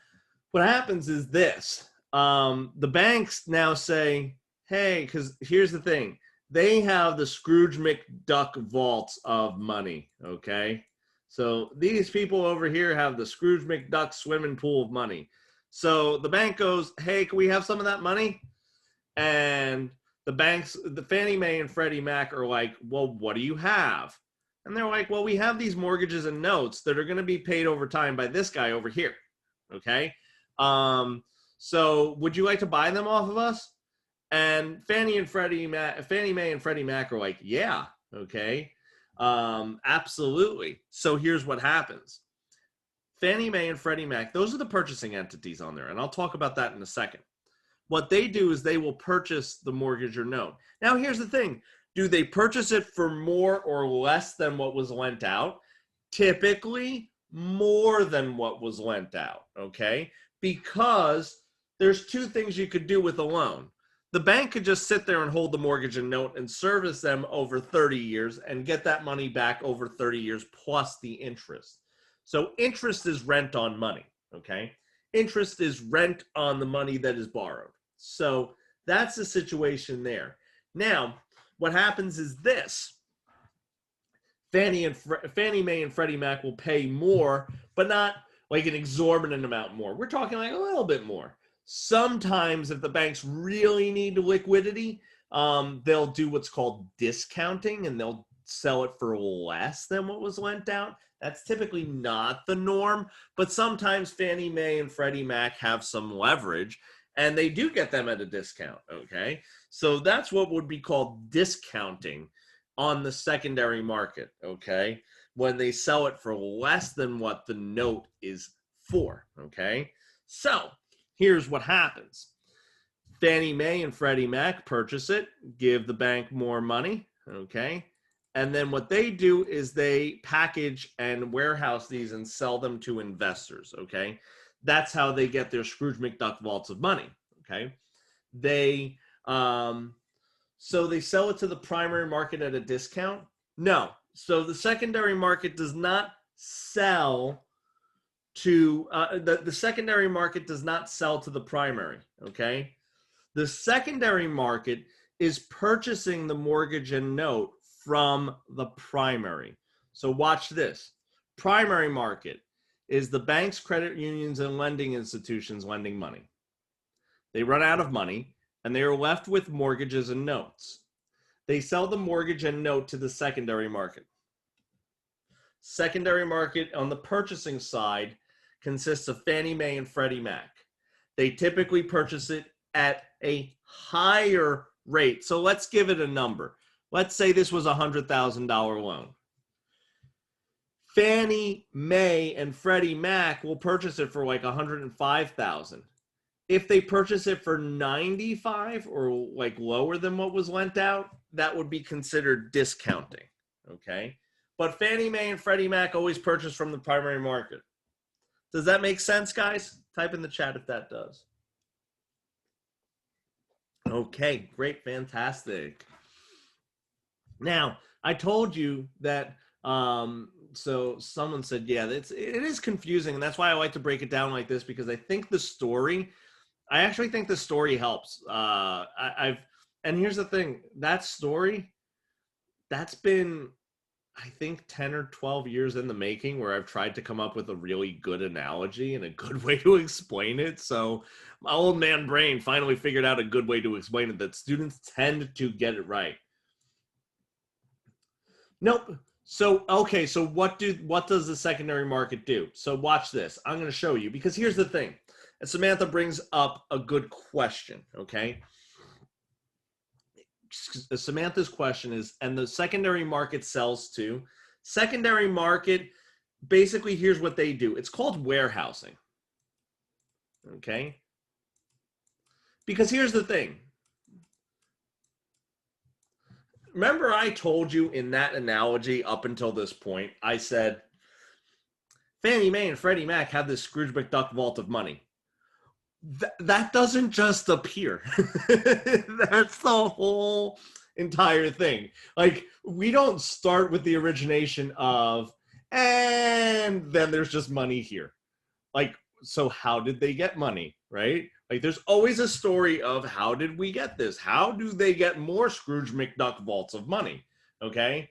what happens is this. The banks now say, hey, because here's the thing. They have the Scrooge McDuck vaults of money, okay? So these people over here have the Scrooge McDuck swimming pool of money. So the bank goes, hey, can we have some of that money? And the banks, the Fannie Mae and Freddie Mac are like, well, what do you have? And they're like, well, we have these mortgages and notes that are going to be paid over time by this guy over here, okay? So would you like to buy them off of us? And Fannie Mae and Freddie Mac are like, yeah, okay, absolutely. So here's what happens. Fannie Mae and Freddie Mac, those are the purchasing entities on there, and I'll talk about that in a second. What they do is they will purchase the mortgage or note. Now, here's the thing. Do they purchase it for more or less than what was lent out? Typically, more than what was lent out, okay? Because there's two things you could do with a loan. The bank could just sit there and hold the mortgage and note and service them over 30 years and get that money back over 30 years plus the interest. So interest is rent on money, okay? Interest is rent on the money that is borrowed. So that's the situation there. Now, what happens is this. Fannie Mae and Freddie Mac will pay more, but not like an exorbitant amount more. We're talking like a little bit more. Sometimes if the banks really need liquidity, they'll do what's called discounting and they'll sell it for less than what was lent out. That's typically not the norm, but sometimes Fannie Mae and Freddie Mac have some leverage, and they do get them at a discount, okay? So that's what would be called discounting on the secondary market, okay? When they sell it for less than what the note is for, okay? So here's what happens. Fannie Mae and Freddie Mac purchase it, give the bank more money, okay? And then what they do is they package and warehouse these and sell them to investors, okay? That's how they get their Scrooge McDuck vaults of money, okay? They so they sell it to the primary market at a discount? No. So the secondary market does not sell to the secondary market does not sell to the primary, okay? The secondary market is purchasing the mortgage and note from the primary. So watch this. Primary market is the banks, credit unions, and lending institutions lending money. They run out of money, and they are left with mortgages and notes. They sell the mortgage and note to the secondary market. Secondary market on the purchasing side consists of Fannie Mae and Freddie Mac. They typically purchase it at a higher rate. So let's give it a number. Let's say this was a $100,000 loan. Fannie Mae and Freddie Mac will purchase it for like $105,000. If they purchase it for $95,000 or like lower than what was lent out, that would be considered discounting, okay? But Fannie Mae and Freddie Mac always purchase from the primary market. Does that make sense, guys? Type in the chat if that does. Okay, great, fantastic. Now, I told you that, so someone said, yeah, it is confusing, and that's why I like to break it down like this, because I think the story, I actually think the story helps. And here's the thing, that story, that's been, I think 10 or 12 years in the making, where I've tried to come up with a really good analogy and a good way to explain it. So my old man brain finally figured out a good way to explain it that students tend to get it right. Nope. So, okay, so what does the secondary market do? So watch this. I'm going to show you, because here's the thing. And Samantha brings up a good question, okay? Samantha's question is, and the secondary market sells to? Secondary market, basically, here's what they do. It's called warehousing, okay? Because here's the thing. Remember I told you in that analogy up until this point, I said, Fannie Mae and Freddie Mac have this Scrooge McDuck vault of money. That doesn't just appear. That's the whole entire thing. Like, we don't start with the origination of, and then there's just money here. Like, so how did they get money, right? Like, there's always a story of, how did we get this? How do they get more Scrooge McDuck vaults of money, okay?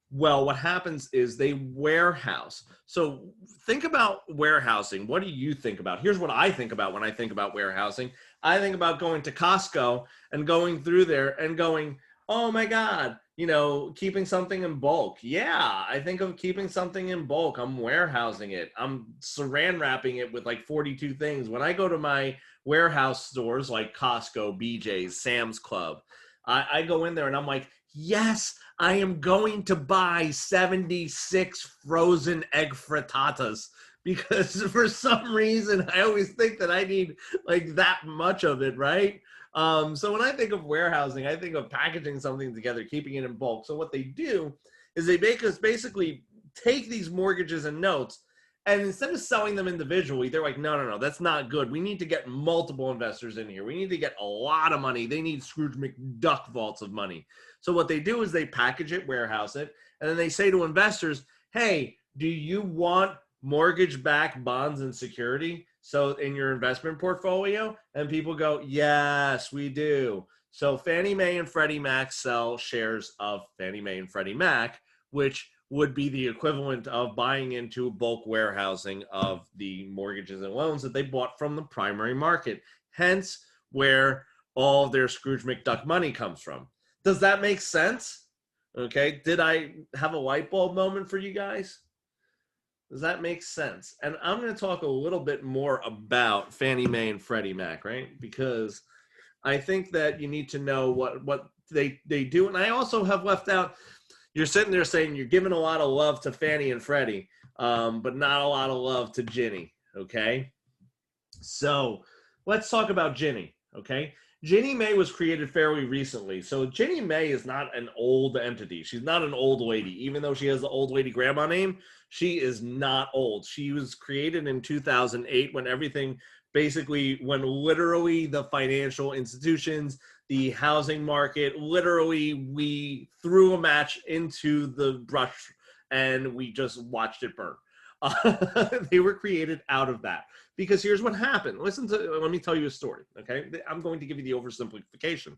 Well, what happens is they warehouse. So think about warehousing. What do you think about? Here's what I think about when I think about warehousing. I think about going to Costco and going through there and going, oh my God, you know, keeping something in bulk. Yeah, I think of keeping something in bulk. I'm warehousing it. I'm saran wrapping it with like 42 things. When I go to my warehouse stores like Costco, BJ's, Sam's Club, I go in there and I'm like, yes, I am going to buy 76 frozen egg frittatas, because for some reason I always think that I need like that much of it, right? So when I think of warehousing, I think of packaging something together, keeping it in bulk. So what they do is they basically take these mortgages and notes, and instead of selling them individually, they're like, no, that's not good. We need to get multiple investors in here. We need to get a lot of money. They need Scrooge McDuck vaults of money. So what they do is they package it, warehouse it, and then they say to investors, hey, do you want mortgage-backed bonds and security so in your investment portfolio? And people go, yes, we do. So Fannie Mae and Freddie Mac sell shares of Fannie Mae and Freddie Mac, which would be the equivalent of buying into bulk warehousing of the mortgages and loans that they bought from the primary market, hence where all of their Scrooge McDuck money comes from. Does that make sense? Okay, did I have a light bulb moment for you guys? Does that make sense? And I'm going to talk a little bit more about Fannie Mae and Freddie Mac, right? Because I think that you need to know what they do. And I also have left out, you're sitting there saying you're giving a lot of love to Fannie and Freddie, but not a lot of love to Ginnie, okay? So let's talk about Ginnie, okay? Ginnie Mae was created fairly recently. So Ginnie Mae is not an old entity. She's not an old lady. Even though she has the old lady grandma name, she is not old. She was created in 2008 when everything basically, when literally the financial institutions, the housing market, literally we threw a match into the brush and we just watched it burn. They were created out of that. Because here's what happened. Let me tell you a story, okay? I'm going to give you the oversimplification.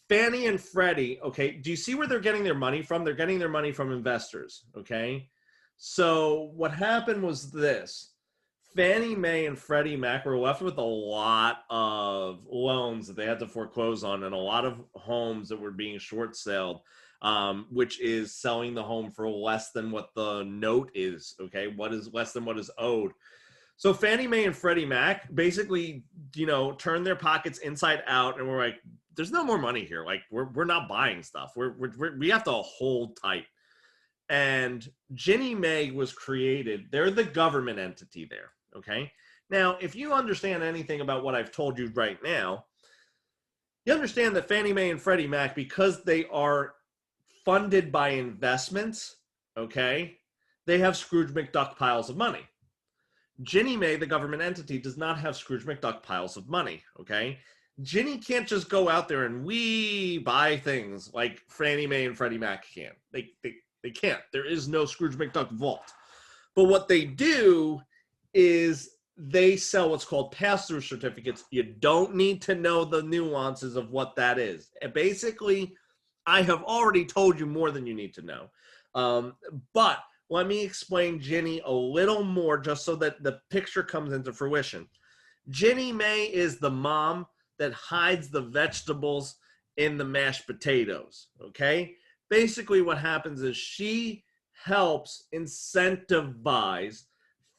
Fannie and Freddie, okay, do you see where they're getting their money from? They're getting their money from investors, okay? So what happened was this. Fannie Mae and Freddie Mac were left with a lot of loans that they had to foreclose on and a lot of homes that were being short sold, which is selling the home for less than what the note is, okay? What is less than what is owed. So Fannie Mae and Freddie Mac basically, turned their pockets inside out and we're like, there's no more money here. Like we're not buying stuff. We have to hold tight. And Ginnie Mae was created. They're the government entity there. Okay. Now, if you understand anything about what I've told you right now, you understand that Fannie Mae and Freddie Mac, because they are funded by investments, okay, they have Scrooge McDuck piles of money. Ginnie Mae, the government entity, does not have Scrooge McDuck piles of money, okay? Ginnie can't just go out there and buy things like Fannie Mae and Freddie Mac can. They can't. There is no Scrooge McDuck vault. But what they do is they sell what's called pass-through certificates. You don't need to know the nuances of what that is. And basically, I have already told you more than you need to know. But let me explain Ginnie a little more just so that the picture comes into fruition. Ginnie Mae is the mom that hides the vegetables in the mashed potatoes, okay? Basically what happens is she helps incentivize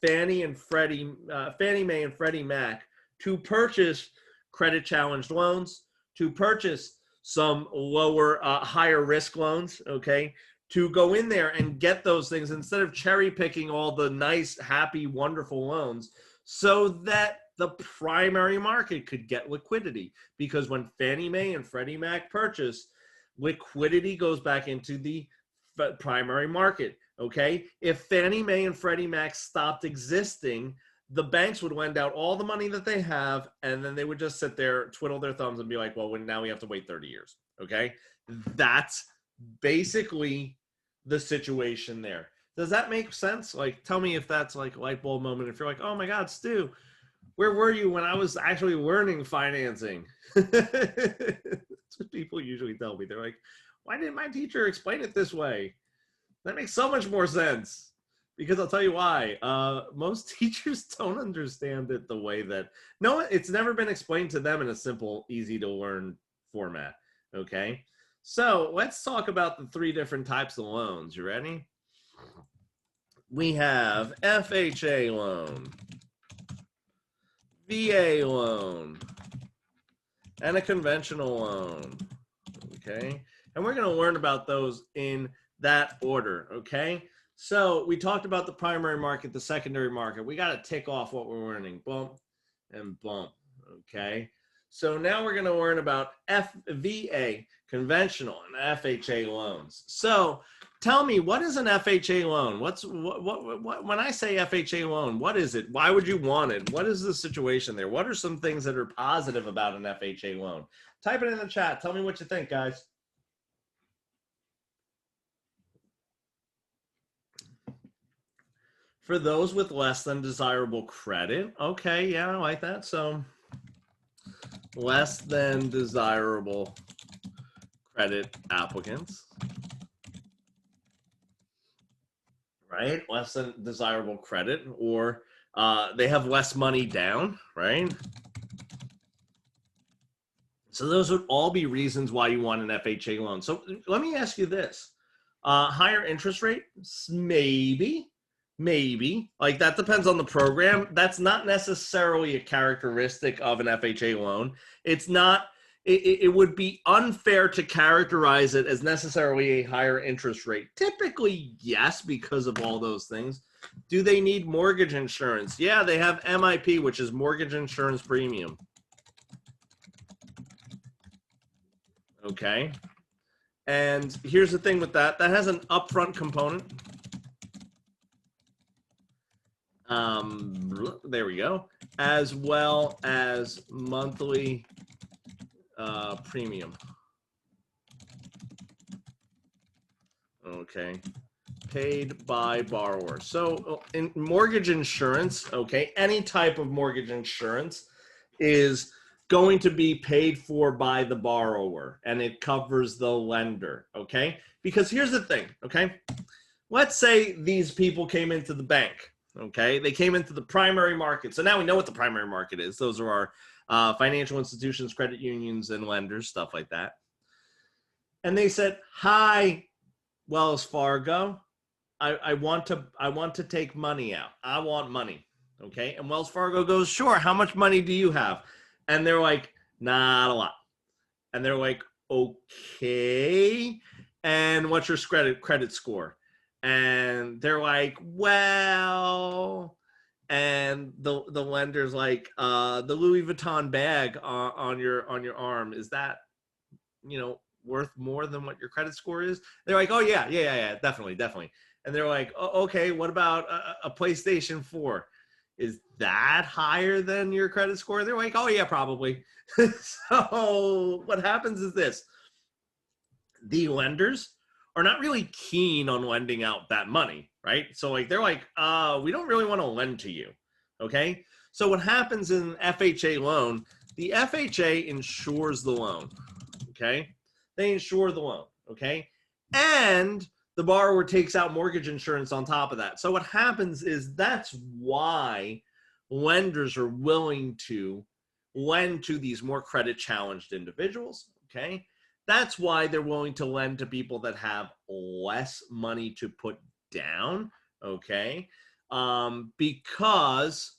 Fannie Mae and Freddie Mac to purchase credit challenged loans, to purchase some higher risk loans, okay? To go in there and get those things instead of cherry picking all the nice, happy, wonderful loans so that the primary market could get liquidity. Because when Fannie Mae and Freddie Mac purchase, liquidity goes back into the primary market, okay? If Fannie Mae and Freddie Mac stopped existing, the banks would lend out all the money that they have, and then they would just sit there, twiddle their thumbs, and be like, well, now we have to wait 30 years, okay? That's basically the situation there. Does that make sense? Like, tell me if that's like a light bulb moment. If you're like, oh my God, Stu, where were you when I was actually learning financing? That's what people usually tell me. They're like, why didn't my teacher explain it this way? That makes so much more sense. Because I'll tell you why. Most teachers don't understand it the way that, no, it's never been explained to them in a simple, easy to learn format. Okay. So let's talk about the three different types of loans. You ready? We have FHA loan, VA loan, and a conventional loan. Okay. And we're going to learn about those in that order. Okay. So we talked about the primary market, the secondary market. We got to tick off what we're learning. Bump and bump. Okay. So now we're going to learn about VA, conventional, and FHA loans. So tell me, what is an FHA loan? What when I say FHA loan, what is it? Why would you want it? What is the situation there? What are some things that are positive about an FHA loan? Type it in the chat. Tell me what you think, guys. For those with less than desirable credit. Okay, yeah, I like that. So less than desirable credit applicants, right? Less than desirable credit, or they have less money down, right? So those would all be reasons why you want an FHA loan. So let me ask you this. Higher interest rate? Maybe. Maybe. Like, that depends on the program. That's not necessarily a characteristic of an FHA loan. It's not, it would be unfair to characterize it as necessarily a higher interest rate. Typically, yes, because of all those things. Do they need mortgage insurance? Yeah, they have MIP, which is mortgage insurance premium. Okay. And here's the thing with that. That has an upfront component. There we go. As well as monthly premium. Okay. Paid by borrower. So in mortgage insurance, okay, any type of mortgage insurance is going to be paid for by the borrower, and it covers the lender, okay? Because here's the thing, okay? Let's say these people came into the bank, okay? They came into the primary market. So now we know what the primary market is. Those are our financial institutions, credit unions, and lenders, stuff like that. And they said, "Hi, Wells Fargo, I want to take money out. I want money." Okay. And Wells Fargo goes, "Sure. How much money do you have?" And they're like, "Not a lot." And they're like, "Okay. And what's your credit score?" And they're like, "Well," and the lender's like, "The Louis Vuitton bag on your arm, is that, worth more than what your credit score is?" They're like, "Oh yeah, definitely." And they're like, "Oh, okay, what about a PlayStation 4? Is that higher than your credit score?" They're like, "Oh yeah, probably." So what happens is this: the lenders are not really keen on lending out that money, right? So like, they're like, "We don't really want to lend to you." Okay. So what happens in an FHA loan, the FHA insures the loan. Okay. They insure the loan. Okay. And the borrower takes out mortgage insurance on top of that. So what happens is that's why lenders are willing to lend to these more credit challenged individuals. Okay. That's why they're willing to lend to people that have less money to put down. Okay. Because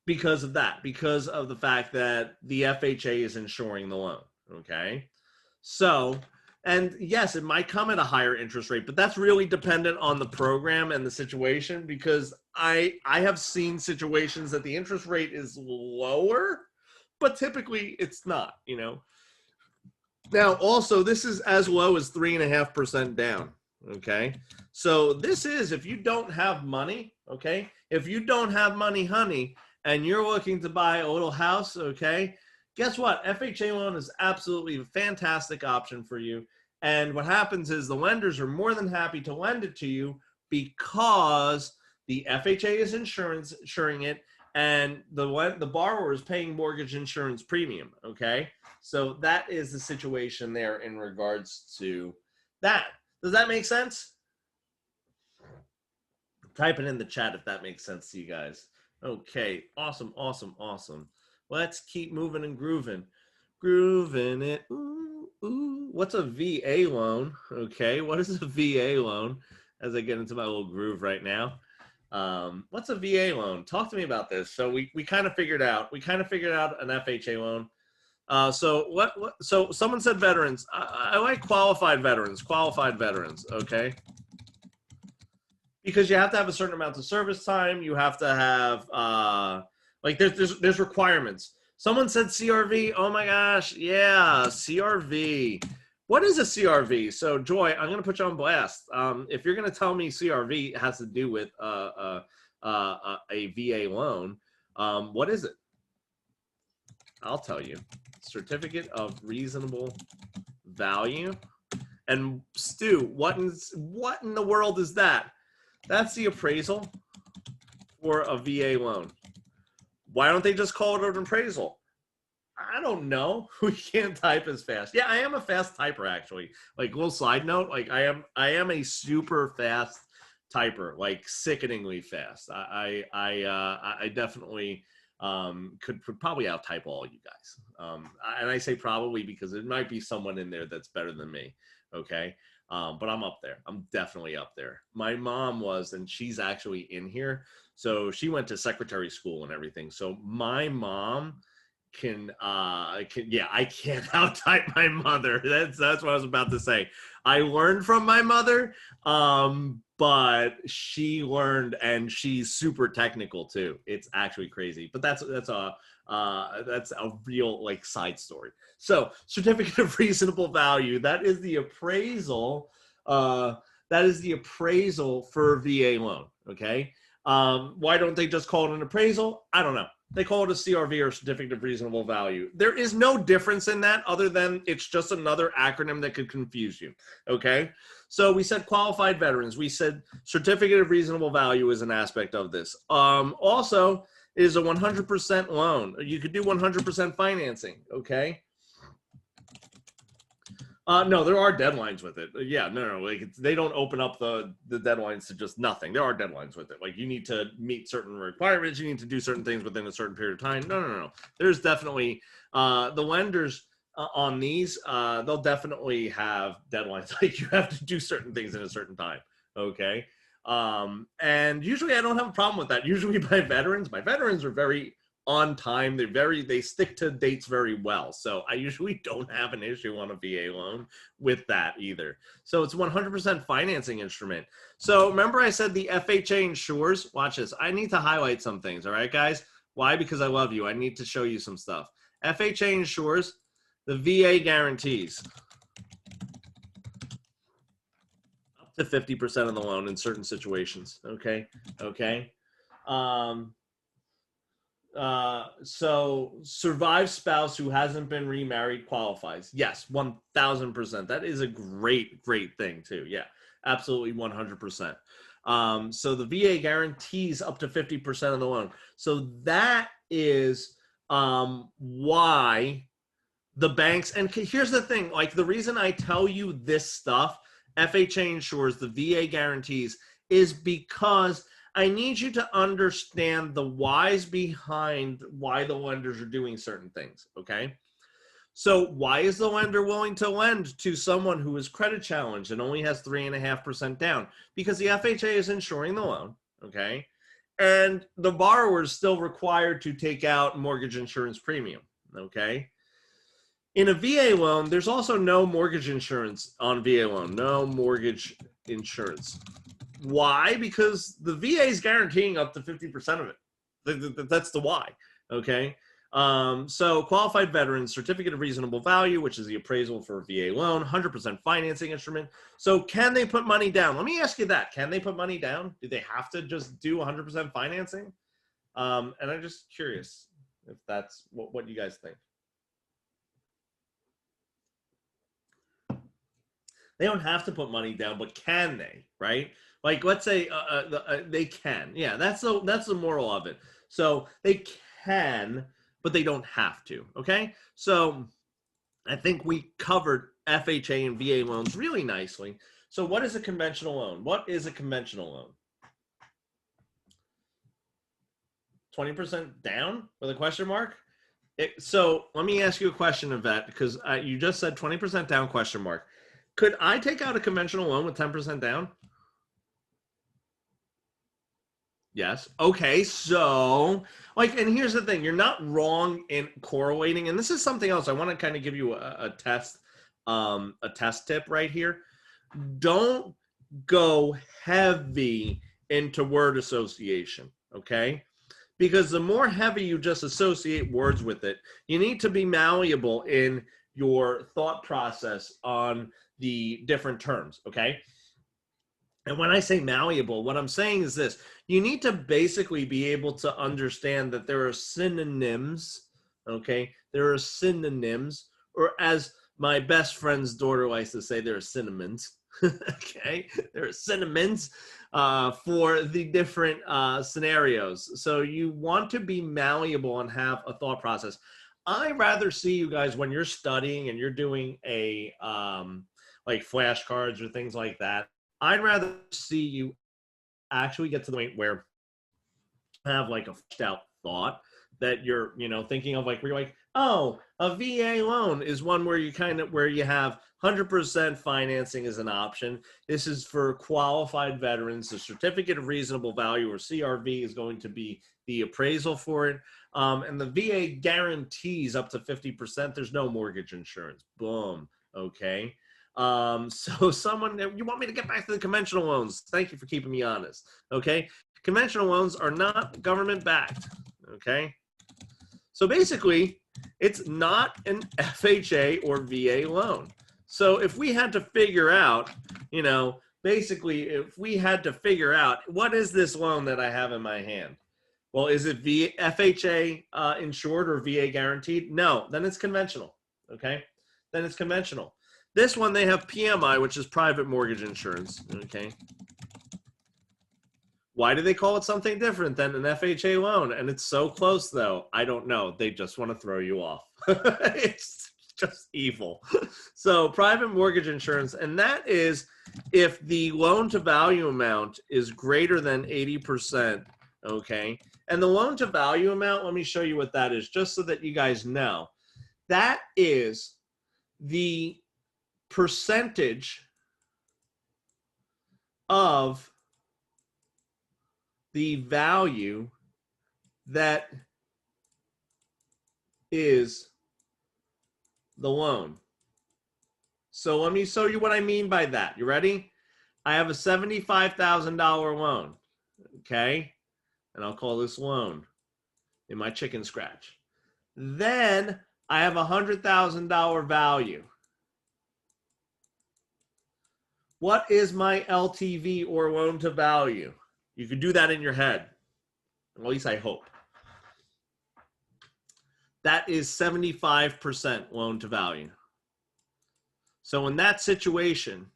of that, because of the fact that the FHA is insuring the loan. Okay. So, and yes, it might come at a higher interest rate, but that's really dependent on the program and the situation, because I have seen situations that the interest rate is lower, but typically it's not, Now, also, this is as low as 3.5% down. Okay. So this is, if you don't have money, okay, if you don't have money, honey, and you're looking to buy a little house, okay, guess what? FHA loan is absolutely a fantastic option for you. And what happens is the lenders are more than happy to lend it to you because the FHA is insuring it, and the borrower is paying mortgage insurance premium. Okay. So that is the situation there in regards to that. Does that make sense? Type it in the chat if that makes sense to you guys. Okay, awesome. Let's keep moving and grooving. Grooving it. Ooh, ooh. What's a VA loan? Okay, what is a VA loan? As I get into my little groove right now. What's a VA loan? Talk to me about this. So we kind of figured out. an FHA loan. So someone said veterans. I like qualified veterans. Okay. Because you have to have a certain amount of service time. You have to have there's requirements. Someone said CRV. Oh my gosh, yeah, CRV. What is a CRV? So Joy, I'm gonna put you on blast. If you're gonna tell me CRV has to do with a VA loan, what is it? I'll tell you. Certificate of Reasonable Value. And Stu, what in the world is that? That's the appraisal for a VA loan. Why don't they just call it an appraisal? I don't know. We can't type as fast. Yeah, I am a fast typer, actually. Like, little side note, like I am a super fast typer, like sickeningly fast. I definitely could probably out type all you guys. And I say probably because there might be someone in there that's better than me. Okay. But I'm up there. I'm definitely up there. My mom was, and she's actually in here. So she went to secretary school and everything. So my mom yeah, I can't out-type my mother. That's what I was about to say. I learned from my mother, but she learned, and she's super technical too. It's actually crazy, but that's a real like side story. So certificate of reasonable value, that is the appraisal. That is the appraisal for a VA loan. Okay. Why don't they just call it an appraisal? I don't know. They call it a CRV, or certificate of reasonable value. There is no difference in that, other than it's just another acronym that could confuse you. Okay. So we said qualified veterans. We said certificate of reasonable value is an aspect of this. Also is a 100% loan. You could do 100% financing. Okay. No, there are deadlines with it. Yeah, no, like they don't open up the deadlines to just nothing. There are deadlines with it. Like you need to meet certain requirements. You need to do certain things within a certain period of time. No. There's definitely the lenders on these. They'll definitely have deadlines. Like you have to do certain things in a certain time. Okay. And usually I don't have a problem with that. Usually my veterans are very on time. They stick to dates very well. So I usually don't have an issue on a VA loan with that either. So it's 100% financing instrument. So remember I said the FHA insures, watch this. I need to highlight some things. All right, guys. Why? Because I love you. I need to show you some stuff. FHA insures, the VA guarantees up to 50% of the loan in certain situations. Okay. So survived spouse who hasn't been remarried qualifies. Yes, 1000%. That is a great thing too. Yeah, absolutely 100%. So the VA guarantees up to 50% of the loan. So that is why the banks, and here's the thing, like the reason I tell you this stuff, FHA insures, the VA guarantees, is because I need you to understand the whys behind why the lenders are doing certain things, okay? So why is the lender willing to lend to someone who is credit challenged and only has 3.5% down? Because the FHA is insuring the loan, okay? And the borrower is still required to take out mortgage insurance premium, okay? In a VA loan, there's also no mortgage insurance on VA loan, no mortgage insurance. Why? Because the VA is guaranteeing up to 50% of it. That's the why. Okay. So qualified veterans, certificate of reasonable value, which is the appraisal for a VA loan, 100% financing instrument. So can they put money down? Let me ask you that. Can they put money down? Do they have to just do 100% financing? And I'm just curious if that's what you guys think. They don't have to put money down, but can they? Right? Like, let's say they can. Yeah, that's the moral of it. So they can, but they don't have to. Okay. So I think we covered FHA and VA loans really nicely. So what is a conventional loan? What is a conventional loan? 20% down with a question mark? So let me ask you a question of that, because you just said 20% down question mark. Could I take out a conventional loan with 10% down? Yes. Okay. So, like, and here's the thing: you're not wrong in correlating. And this is something else. I want to kind of give you a test tip right here. Don't go heavy into word association. Okay. Because the more heavy you just associate words with it, you need to be malleable in your thought process on the different terms. Okay. And when I say malleable, what I'm saying is this: you need to basically be able to understand that there are synonyms, okay? There are synonyms, or as my best friend's daughter likes to say, there are cinnamons, okay? There are cinnamons for the different scenarios. So you want to be malleable and have a thought process. I rather see you guys when you're studying and you're doing a like flashcards or things like that. I'd rather see you actually get to the point where have like a fleshed out thought that you're, thinking of, like where you're like, oh, a VA loan is one where you have 100% financing as an option. This is for qualified veterans. The certificate of reasonable value, or CRV, is going to be the appraisal for it. And the VA guarantees up to 50%. There's no mortgage insurance. Boom. Okay. So you want me to get back to the conventional loans. Thank you for keeping me honest. Okay. Conventional loans are not government backed. Okay. So basically, it's not an FHA or VA loan. So if we had to figure out, basically, if we had to figure out what is this loan that I have in my hand? Well, is it FHA insured or VA guaranteed? No, then it's conventional. Okay. Then it's conventional. This one, they have PMI, which is private mortgage insurance. Okay. Why do they call it something different than an FHA loan? And it's so close, though. I don't know. They just want to throw you off. It's just evil. So private mortgage insurance, and that is if the loan to value amount is greater than 80%, okay? And the loan to value amount, let me show you what that is, just so that you guys know. That is the percentage of the value that is the loan. So let me show you what I mean by that. You ready? I have a $75,000 loan, okay? And I'll call this loan in my chicken scratch. Then I have a $100,000 value. What is my LTV, or loan to value? You can do that in your head. At least I hope. That is 75% loan to value. So in that situation,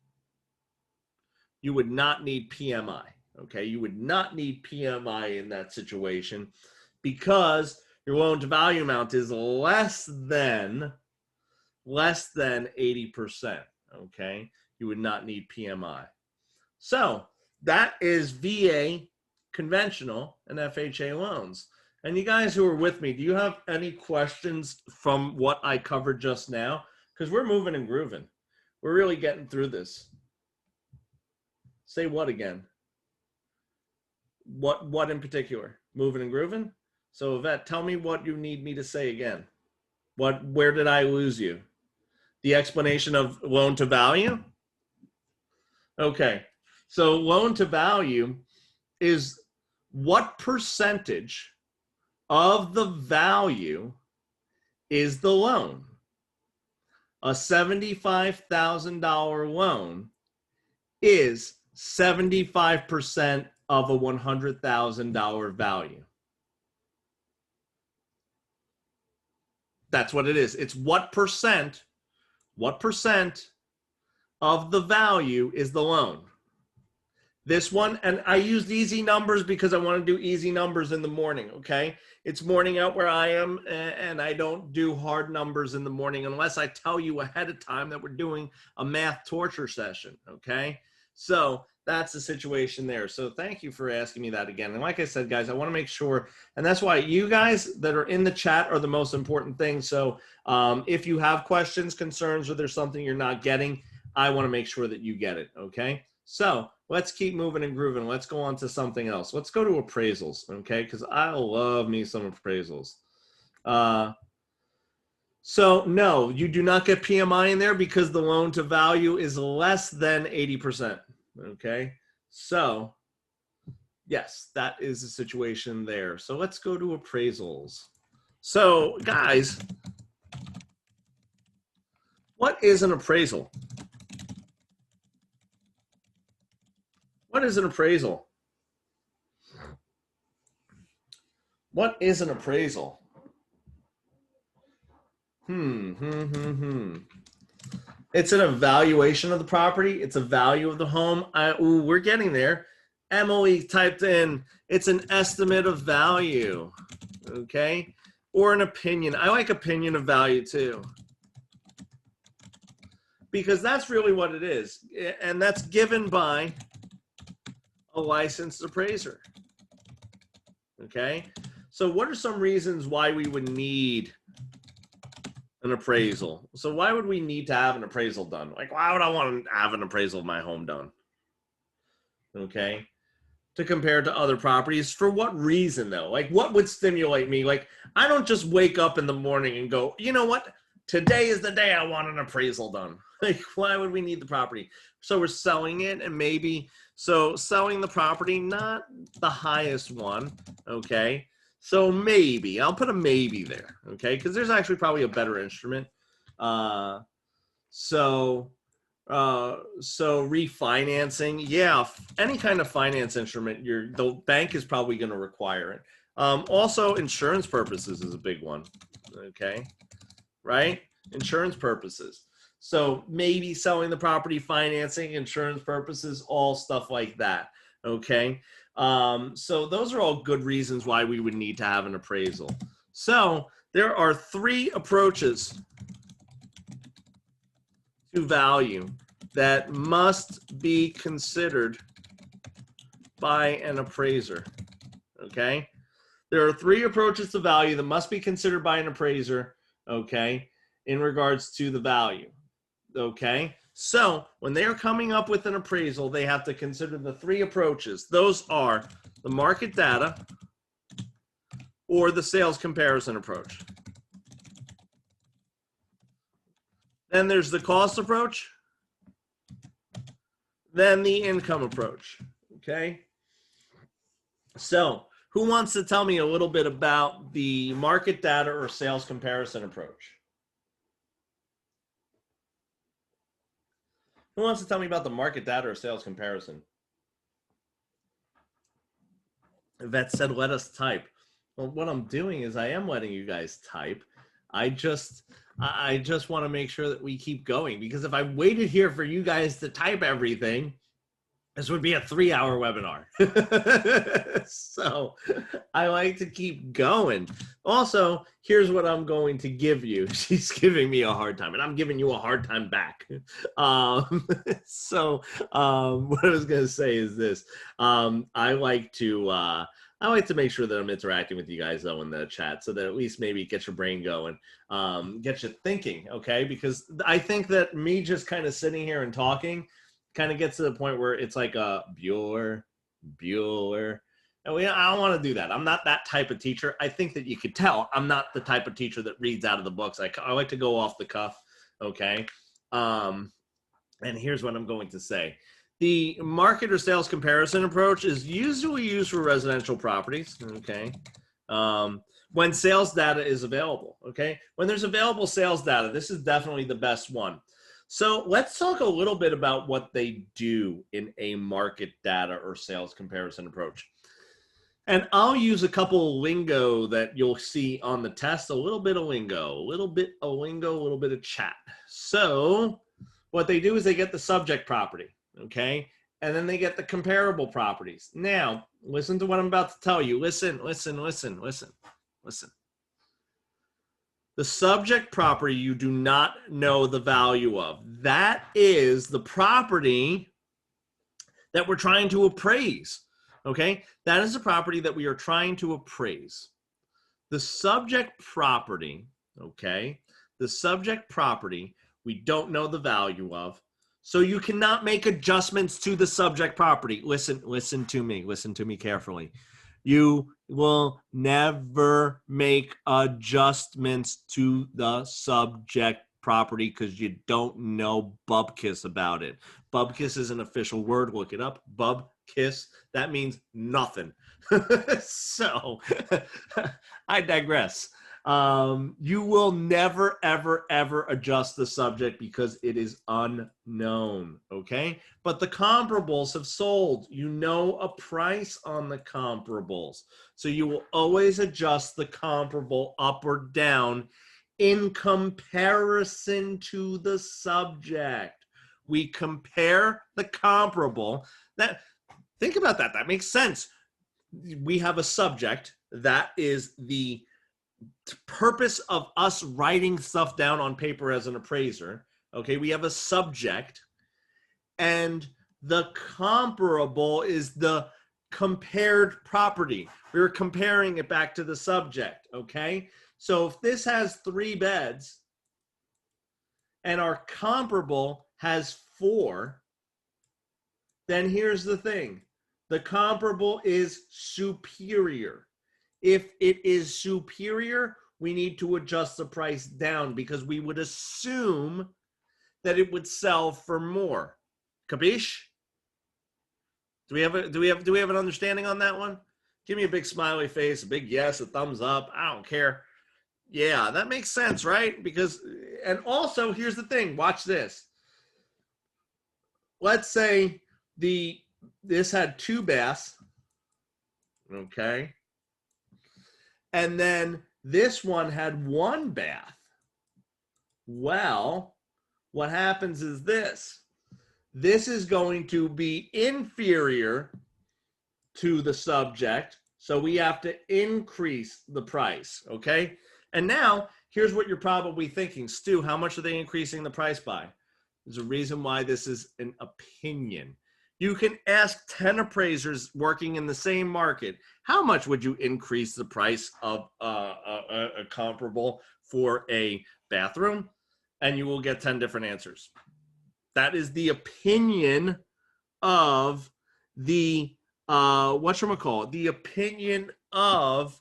you would not need PMI. Okay, you would not need PMI in that situation because your loan to value amount is less than 80%. Okay, you would not need PMI. So that is VA conventional and FHA loans. And you guys who are with me, do you have any questions from what I covered just now? Because we're moving and grooving. We're really getting through this. Say what again? What in particular? Moving and grooving? So Yvette, tell me what you need me to say again. Where did I lose you? The explanation of loan to value? Okay. So loan to value is what percentage of the value is the loan. A $75,000 loan is 75% of a $100,000 value. That's what it is. It's what percent of the value is the loan. This one, and I used easy numbers because I want to do easy numbers in the morning, okay? It's morning out where I am, and I don't do hard numbers in the morning unless I tell you ahead of time that we're doing a math torture session, okay? So that's the situation there. So thank you for asking me that again. And like I said, guys, I want to make sure, and that's why you guys that are in the chat are the most important thing. So if you have questions, concerns, or there's something you're not getting, I want to make sure that you get it, okay? So let's keep moving and grooving. Let's go on to something else. Let's go to appraisals, okay? Because I love me some appraisals. So no, you do not get PMI in there because the loan to value is less than 80%, okay? So yes, that is the situation there. So let's go to appraisals. So guys, what is an appraisal? What is an appraisal? What is an appraisal? It's an evaluation of the property. It's a value of the home. We're getting there. Emily typed in, it's an estimate of value, okay? Or an opinion. I like opinion of value too, because that's really what it is. And that's given by a licensed appraiser. Okay, so what are some reasons why we would need an appraisal? So why would we need to have an appraisal done? Like, why would I want to have an appraisal of my home done? Okay, to compare to other properties. For what reason, though? Like, what would stimulate me? Like, I don't just wake up in the morning and go, you know what? Today is the day I want an appraisal done. Like, why would we need the property? So we're selling it, and maybe, so selling the property, not the highest one, okay? So maybe, I'll put a maybe there, okay? Because there's actually probably a better instrument. So refinancing, yeah, any kind of finance instrument, the bank is probably going to require it. Also, insurance purposes is a big one, okay? Right? Insurance purposes. So maybe selling the property, financing, insurance purposes, all stuff like that, okay? So those are all good reasons why we would need to have an appraisal. So there are 3 approaches to value that must be considered by an appraiser, okay? There are 3 approaches to value that must be considered by an appraiser, okay, in regards to the value, okay? So when they are coming up with an appraisal, they have to consider the 3 approaches. Those are the market data or the sales comparison approach. Then there's the cost approach, then the income approach, okay? So who wants to tell me a little bit about the market data or sales comparison approach? Who wants to tell me about the market data or sales comparison? Yvette said, let us type. Well, what I'm doing is I am letting you guys type. I just want to make sure that we keep going, because if I waited here for you guys to type everything, this would be a 3-hour webinar. So I like to keep going. Also, here's what I'm going to give you. She's giving me a hard time, and I'm giving you a hard time back. What I was going to say is this. I like to make sure that I'm interacting with you guys, though, in the chat, so that at least maybe get your brain going, get you thinking, okay? Because I think that me just kind of sitting here and talking kind of gets to the point where it's like a Bueller. And I don't want to do that. I'm not that type of teacher. I think that you could tell I'm not the type of teacher that reads out of the books. I like to go off the cuff, okay? And here's what I'm going to say. The market or sales comparison approach is usually used for residential properties, okay? When sales data is available, okay? When there's available sales data, this is definitely the best one. So let's talk a little bit about what they do in a market data or sales comparison approach. And I'll use a couple of lingo that you'll see on the test, a little bit of lingo, a little bit of chat. So what they do is they get the subject property, okay? And then they get the comparable properties. Now, listen to what I'm about to tell you. Listen. The subject property you do not know the value of. That is the property that we're trying to appraise, okay? That is the property that we are trying to appraise. The subject property, okay? The subject property we don't know the value of, so you cannot make adjustments to the subject property. Listen to me carefully. You will never make adjustments to the subject property because you don't know bubkiss about it. Bubkiss is an official word. Look it up. Bubkiss. That means nothing. So I digress. You will never, ever adjust the subject because it is unknown, okay? But the comparables have sold. You know a price on the comparables. So you will always adjust the comparable up or down in comparison to the subject. We compare the comparable. Think about that. That makes sense. We have a subject. That is the purpose of us writing stuff down on paper as an appraiser. Okay, we have a subject, and the comparable is the compared property. We were comparing it back to the subject, okay? So if this has 3 beds and our comparable has 4, then here's the thing. The comparable is superior. If it is superior, we need to adjust the price down because we would assume that it would sell for more. Capiche? Do we have an understanding on that one? Give me a big smiley face, a big yes, a thumbs up. I don't care. Yeah, that makes sense, right? Because, and also here's the thing, watch this. Let's say this had 2 baths, okay? And then this one had 1 bath. Well, what happens is this. This is going to be inferior to the subject, so we have to increase the price, okay? And now, here's what you're probably thinking. Stu, how much are they increasing the price by? There's a reason why this is an opinion. You can ask 10 appraisers working in the same market, how much would you increase the price of a comparable for a bathroom? And you will get 10 different answers. That is the opinion of the, whatchamacallit, the opinion of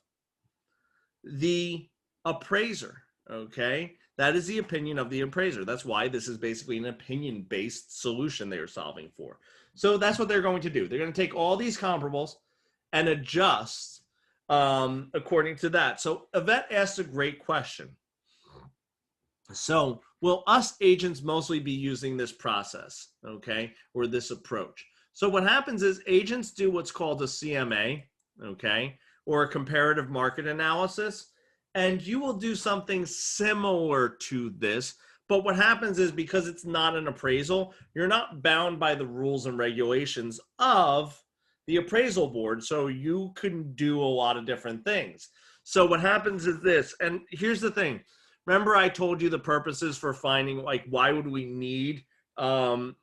the appraiser, okay? That is the opinion of the appraiser. That's why this is basically an opinion-based solution they are solving for. So that's what they're going to do. They're going to take all these comparables and adjust according to that. So Yvette asked a great question. So will us agents mostly be using this process, okay, or this approach? So what happens is agents do what's called a CMA, okay, or a comparative market analysis, and you will do something similar to this. But what happens is because it's not an appraisal, you're not bound by the rules and regulations of the appraisal board, so you can do a lot of different things. So what happens is this, and here's the thing. Remember I told you the purposes for finding, like, why would we need an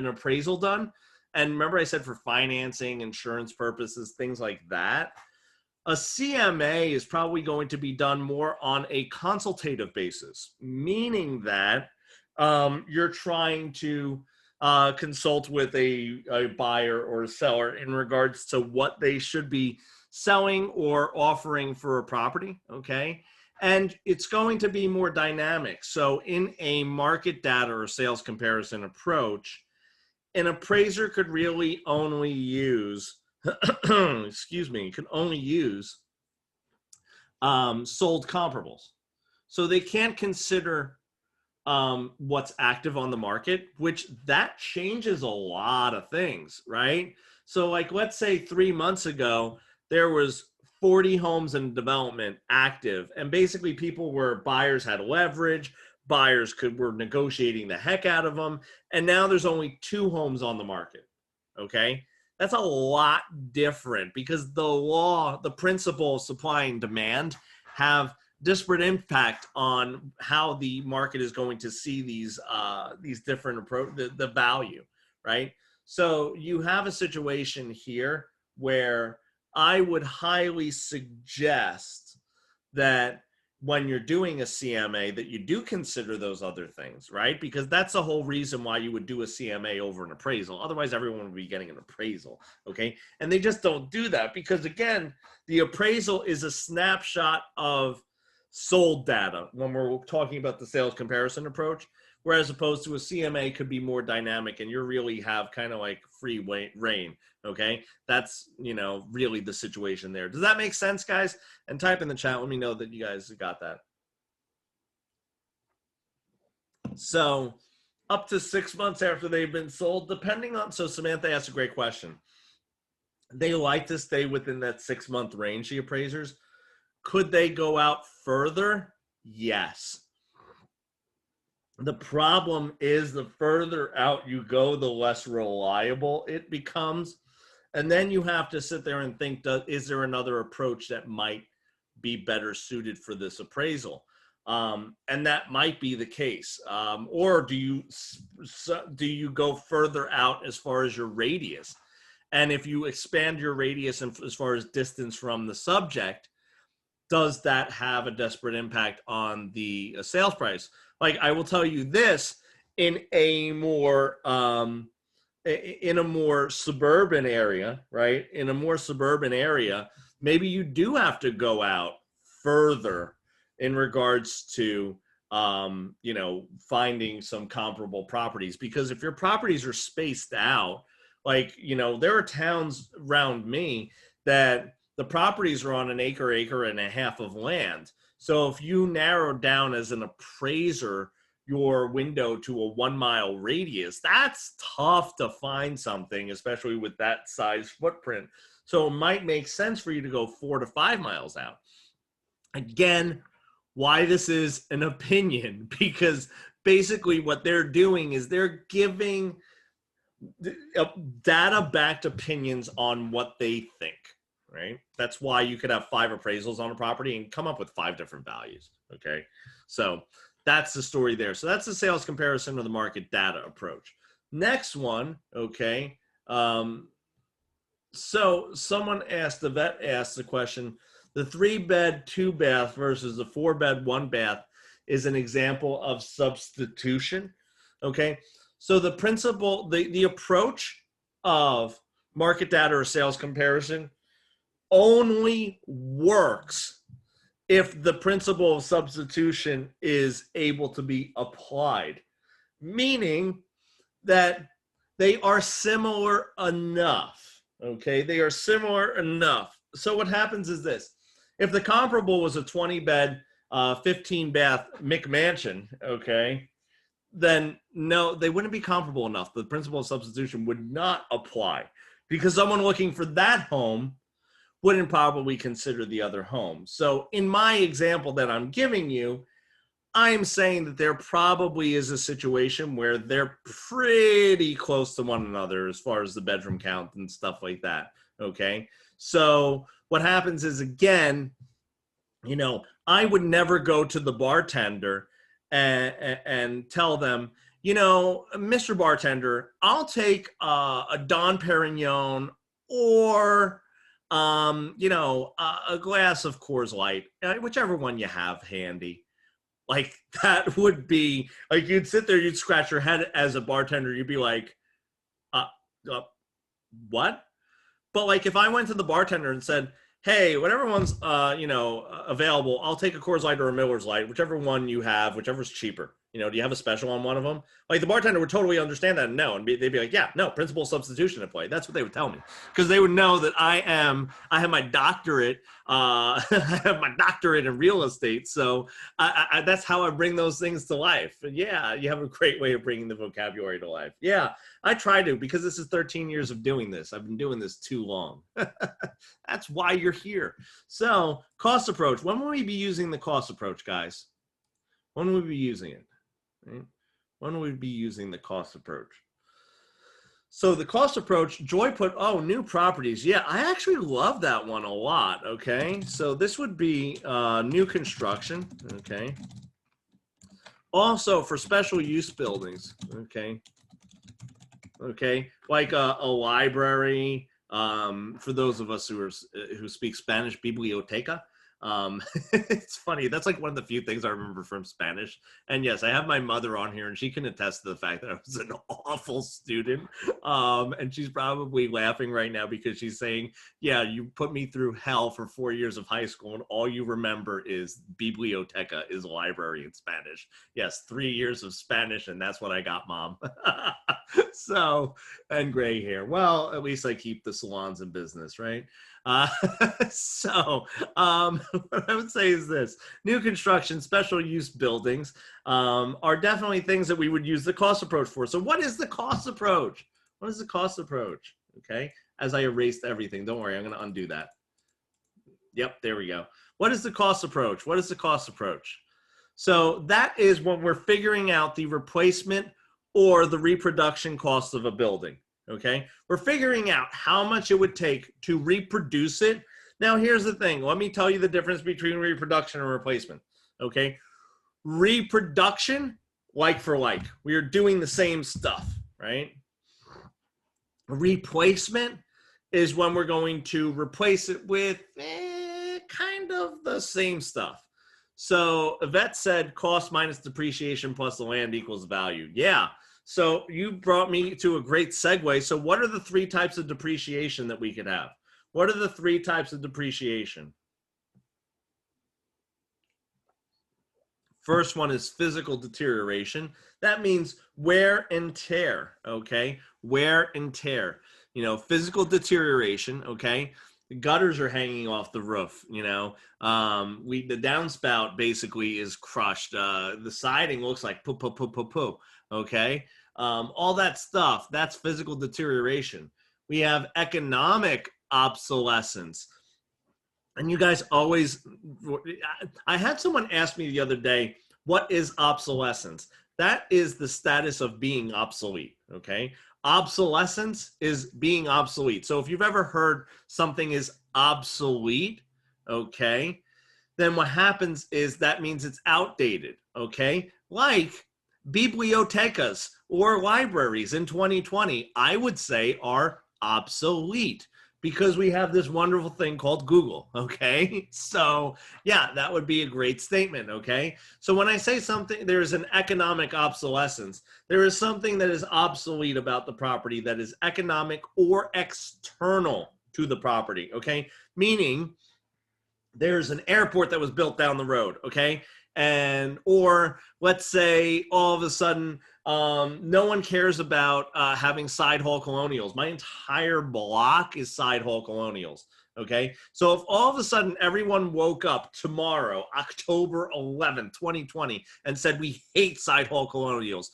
appraisal done? And remember I said for financing, insurance purposes, things like that. A CMA is probably going to be done more on a consultative basis, meaning that you're trying to consult with a buyer or a seller in regards to what they should be selling or offering for a property, okay? And it's going to be more dynamic. So in a market data or sales comparison approach, an appraiser could really only use, excuse me, can only use sold comparables. So they can't consider what's active on the market, which that changes a lot of things, right? So like, let's say 3 months ago, there was 40 homes in development active, and basically buyers had leverage, buyers were negotiating the heck out of them, and now there's only 2 homes on the market, okay? That's a lot different because the principle of supply and demand have disparate impact on how the market is going to see these different the value, right? So you have a situation here where I would highly suggest that when you're doing a CMA that you do consider those other things, right? Because that's the whole reason why you would do a CMA over an appraisal. Otherwise, everyone would be getting an appraisal, okay? And they just don't do that because, again, the appraisal is a snapshot of sold data when we're talking about the sales comparison approach, whereas opposed to a CMA could be more dynamic and you really have kind of like free reign, okay? That's, really the situation there. Does that make sense, guys? And type in the chat, let me know that you guys got that. So up to 6 months after they've been sold, so Samantha asked a great question. They like to stay within that 6-month range, the appraisers. Could they go out further? Yes. The problem is the further out you go, the less reliable it becomes. And then you have to sit there and think, is there another approach that might be better suited for this appraisal? And that might be the case. Or do you go further out as far as your radius? And if you expand your radius as far as distance from the subject, does that have a desperate impact on the sales price? Like, I will tell you this, in a more suburban area, right? In a more suburban area, maybe you do have to go out further in regards to finding some comparable properties, because if your properties are spaced out, like, there are towns around me that the properties are on an acre and a half of land. So if you narrow down as an appraiser your window to a 1 mile radius, that's tough to find something, especially with that size footprint. So it might make sense for you to go 4 to 5 miles out. Again, why this is an opinion, because basically what they're doing is they're giving data-backed opinions on what they think, right? That's why you could have 5 appraisals on a property and come up with 5 different values, okay? So that's the story there. So that's the sales comparison of the market data approach. Next one, okay? So someone asked, the vet asked the question, the 3-bed, 2-bath versus the 4-bed, 1-bath is an example of substitution, okay? So the principle, the approach of market data or sales comparison only works if the principle of substitution is able to be applied, meaning that they are similar enough, okay? They are similar enough. So what happens is this. If the comparable was a 20-bed, 15-bath McMansion, okay, then no, they wouldn't be comparable enough. The principle of substitution would not apply, because someone looking for that home wouldn't probably consider the other home. So in my example that I'm giving you, I'm saying that there probably is a situation where they're pretty close to one another as far as the bedroom count and stuff like that, okay? So what happens is, again, I would never go to the bartender and tell them, Mr. Bartender, I'll take a Dom Perignon or a glass of Coors Light, whichever one you have handy. Like, that would be like, you'd sit there, you'd scratch your head as a bartender. You'd be like, what? But like, if I went to the bartender and said, hey, whatever one's, available, I'll take a Coors Light or a Miller's Light, whichever one you have, whichever's cheaper. Do you have a special on one of them? Like, the bartender would totally understand that and no, and they'd be like, yeah, no, principal substitution at play. That's what they would tell me, because they would know that I have my doctorate, I have my doctorate in real estate. So I that's how I bring those things to life. And yeah, you have a great way of bringing the vocabulary to life. Yeah, I try to, because this is 13 years of doing this. I've been doing this too long. That's why you're here. So cost approach. When will we be using the cost approach, guys? When will we be using it? Right? When will we be using the cost approach? So the cost approach, Joy put, new properties. Yeah, I actually love that one a lot, okay? So this would be new construction, okay? Also for special use buildings, okay? Okay, like a library, for those of us who speak Spanish, biblioteca. It's funny. That's like one of the few things I remember from Spanish. And yes, I have my mother on here, and she can attest to the fact that I was an awful student. And she's probably laughing right now because she's saying, yeah, you put me through hell for 4 years of high school, and all you remember is biblioteca is library in Spanish. Yes, 3 years of Spanish, and that's what I got, Mom. So, and gray hair. Well, at least I keep the salons in business, right? What I would say is this: new construction, special use buildings are definitely things that we would use the cost approach for. So what is the cost approach? What is the cost approach? Okay, as I erased everything, don't worry, I'm going to undo that. Yep, there we go. What is the cost approach? What is the cost approach? So that is when we're figuring out the replacement or the reproduction cost of a building. Okay, we're figuring out how much it would take to reproduce it. Now, here's the thing. Let me tell you the difference between reproduction and replacement. Okay, reproduction, like for like, we are doing the same stuff, right? Replacement, is when we're going to replace it with kind of the same stuff. So Yvette said cost minus depreciation plus the land equals value. Yeah. So you brought me to a great segue. So what are the 3 types of depreciation that we could have? What are the 3 types of depreciation? First one is physical deterioration. That means wear and tear, okay? Wear and tear. You know, physical deterioration, okay? The gutters are hanging off the roof, you know. The downspout basically is crushed. The siding looks like poo, okay? All that stuff, that's physical deterioration. We have economic obsolescence. And you guys always, I had someone ask me the other day, what is obsolescence? That is the status of being obsolete, okay? Obsolescence is being obsolete. So if you've ever heard something is obsolete, okay, then what happens is that means it's outdated, okay? Like bibliotecas or libraries in 2020, I would say are obsolete, because we have this wonderful thing called Google, okay? So yeah, that would be a great statement, okay? So when I say something, there is an economic obsolescence, there is something that is obsolete about the property that is economic or external to the property, okay? Meaning there's an airport that was built down the road, okay? And, or let's say all of a sudden, no one cares about having side hall colonials. My entire block is side hall colonials, okay? So if all of a sudden everyone woke up tomorrow, October 11th, 2020, and said, we hate side hall colonials,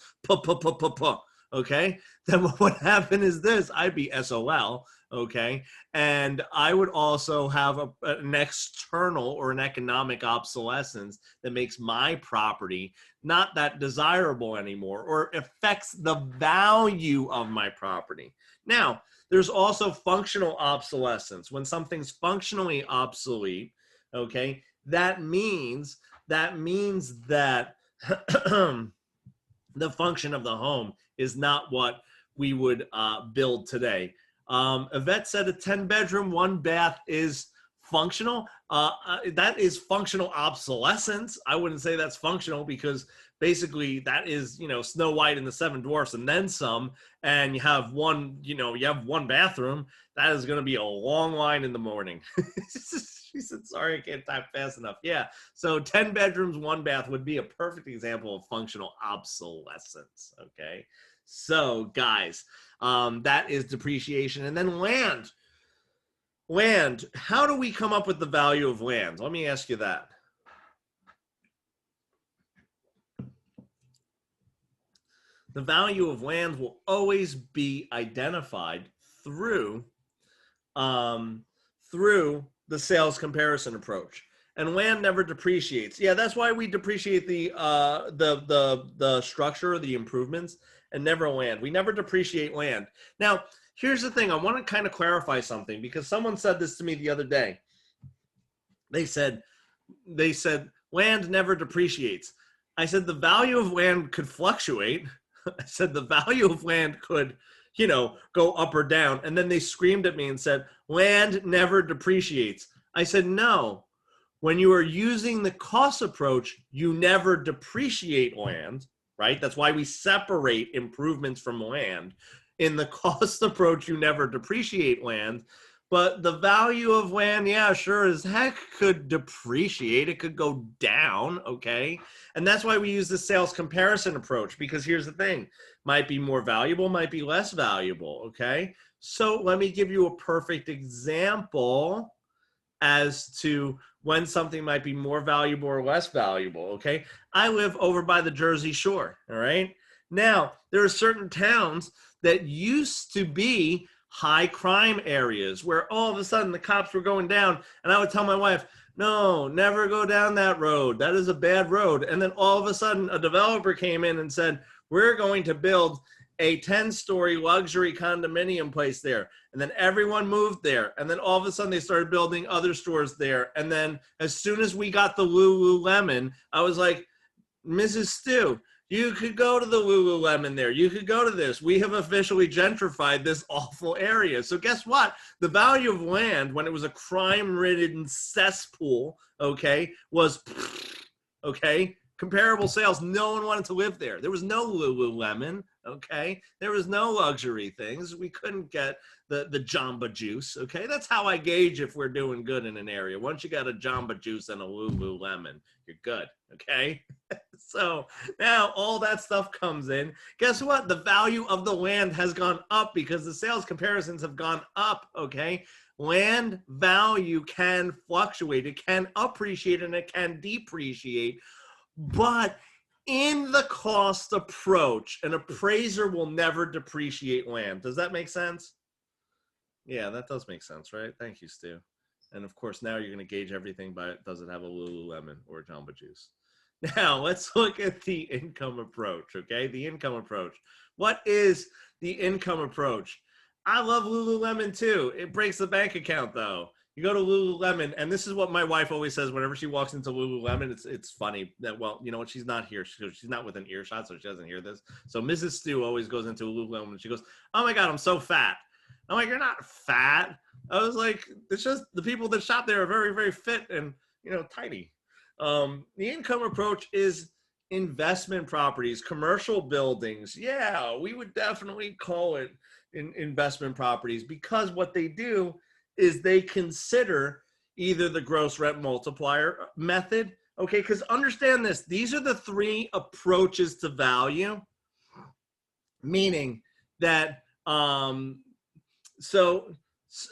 okay? Then what would happen is this, I'd be SOL, okay? And I would also have an external or an economic obsolescence that makes my property not that desirable anymore, or affects the value of my property. Now, there's also functional obsolescence. When something's functionally obsolete, okay, that means that the function of the home is not what we would build today. Yvette said a 10-bedroom, 1-bath is functional. That is functional obsolescence. I wouldn't say that's functional, because basically that is, you know, Snow White and the 7 Dwarfs and then some, and you have one bathroom. That is going to be a long line in the morning. She said, sorry, I can't type fast enough. Yeah, so 10 bedrooms, 1 bath would be a perfect example of functional obsolescence, okay? So guys, that is depreciation. And then land. Land, how do we come up with the value of land? Let me ask you that. The value of land will always be identified through the sales comparison approach. And land never depreciates. Yeah, that's why we depreciate the structure, the improvements, and never land. We never depreciate land. Now, here's the thing. I want to kind of clarify something, because someone said this to me the other day. They said land never depreciates. I said the value of land could fluctuate. I said the value of land could, you know, go up or down. And then they screamed at me and said, land never depreciates. I said, no. When you are using the cost approach, you never depreciate land, right? That's why we separate improvements from land. In the cost approach, you never depreciate land. But the value of land, yeah, sure as heck could depreciate. It could go down, okay? And that's why we use the sales comparison approach, because here's the thing. Might be more valuable, might be less valuable, okay? So let me give you a perfect example as to when something might be more valuable or less valuable, okay? I live over by the Jersey Shore, all right? Now, there are certain towns that used to be high crime areas where all of a sudden the cops were going down, and I would tell my wife, no, never go down that road. That is a bad road. And then all of a sudden a developer came in and said, we're going to build a 10-story luxury condominium place there. And then everyone moved there. And then all of a sudden they started building other stores there. And then as soon as we got the Lululemon, I was like, Mrs. Stu, You could go to the Lululemon there. You could go to this. We have officially gentrified this awful area. So guess what? The value of land when it was a crime-ridden cesspool, okay, was, okay, comparable sales. No one wanted to live there. There was no Lululemon, okay? There was no luxury things. We couldn't get the Jamba Juice, okay? That's how I gauge if we're doing good in an area. Once you got a Jamba Juice and a Lululemon, you're good, okay? So now all that stuff comes in. Guess what? The value of the land has gone up because the sales comparisons have gone up, okay? Land value can fluctuate. It can appreciate and it can depreciate. But in the cost approach, an appraiser will never depreciate land. Does that make sense? Yeah, that does make sense, right? Thank you, Stu. And of course, now you're going to gauge everything by does it have a Lululemon or a Jamba Juice? Now, let's look at the income approach, okay? The income approach. What is the income approach? I love Lululemon too. It breaks the bank account though. You go to Lululemon, and this is what my wife always says whenever she walks into Lululemon. It's funny that, well, you know what? She's not here. She's not within earshot, so she doesn't hear this. So Mrs. Stu always goes into Lululemon, and she goes, "Oh my God, I'm so fat." I'm like, "You're not fat." I was like, "It's just the people that shop there are very, very fit and, you know, tiny." The income approach is investment properties, commercial buildings. Yeah, we would definitely call it investment properties because what they do is they consider either the gross rent multiplier method. Okay, because understand this, these are the three approaches to value, meaning that, so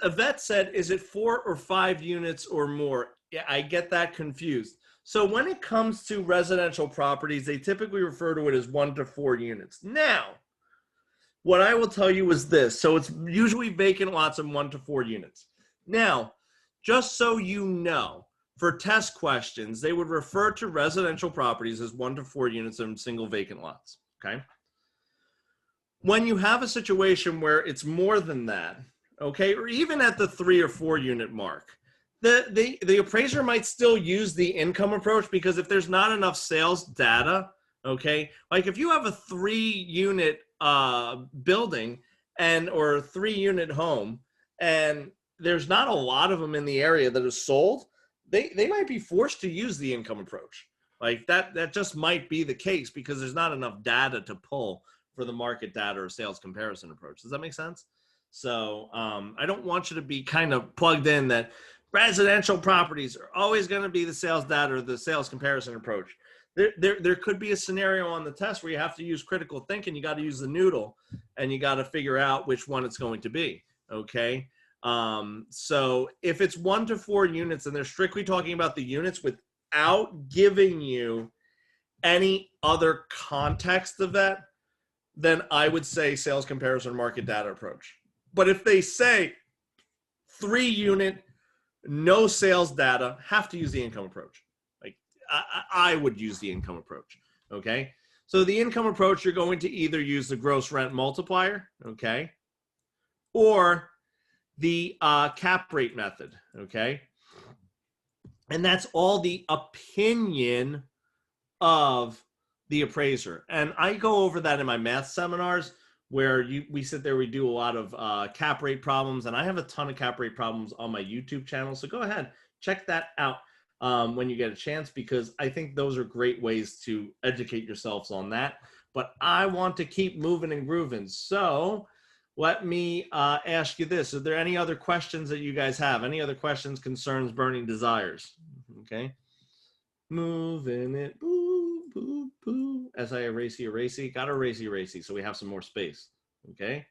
Yvette said, is it 4 or 5 units or more? Yeah, I get that confused. So when it comes to residential properties, they typically refer to it as 1 to 4 units. Now, what I will tell you is this. So it's usually vacant lots in 1 to 4 units. Now, just so you know, for test questions, they would refer to residential properties as 1 to 4 units in single vacant lots, okay? When you have a situation where it's more than that, okay, or even at the 3 or 4 unit mark, the appraiser might still use the income approach because if there's not enough sales data, okay, like if you have a 3 unit building and or a 3 unit home and there's not a lot of them in the area that are sold, they might be forced to use the income approach. Like that just might be the case because there's not enough data to pull for the market data or sales comparison approach. Does that make sense? So I don't want you to be kind of plugged in that residential properties are always going to be the sales data or the sales comparison approach. There could be a scenario on the test where you have to use critical thinking. You got to use the noodle and you got to figure out which one it's going to be. Okay. So if it's 1 to 4 units and they're strictly talking about the units without giving you any other context of that, then I would say sales comparison market data approach. But if they say 3 unit, no sales data, have to use the income approach. Like I would use the income approach, okay? So the income approach, you're going to either use the gross rent multiplier, okay? Or the cap rate method, okay? And that's all the opinion of the appraiser. And I go over that in my math seminars where we sit there, we do a lot of cap rate problems, and I have a ton of cap rate problems on my YouTube channel. So go ahead, check that out when you get a chance, because I think those are great ways to educate yourselves on that. But I want to keep moving and grooving. So let me ask you this. Are there any other questions that you guys have? Any other questions, concerns, burning desires? Okay. Moving it. Boo, boo, boo. As I erasey. Got to erasey. So we have some more space. Okay.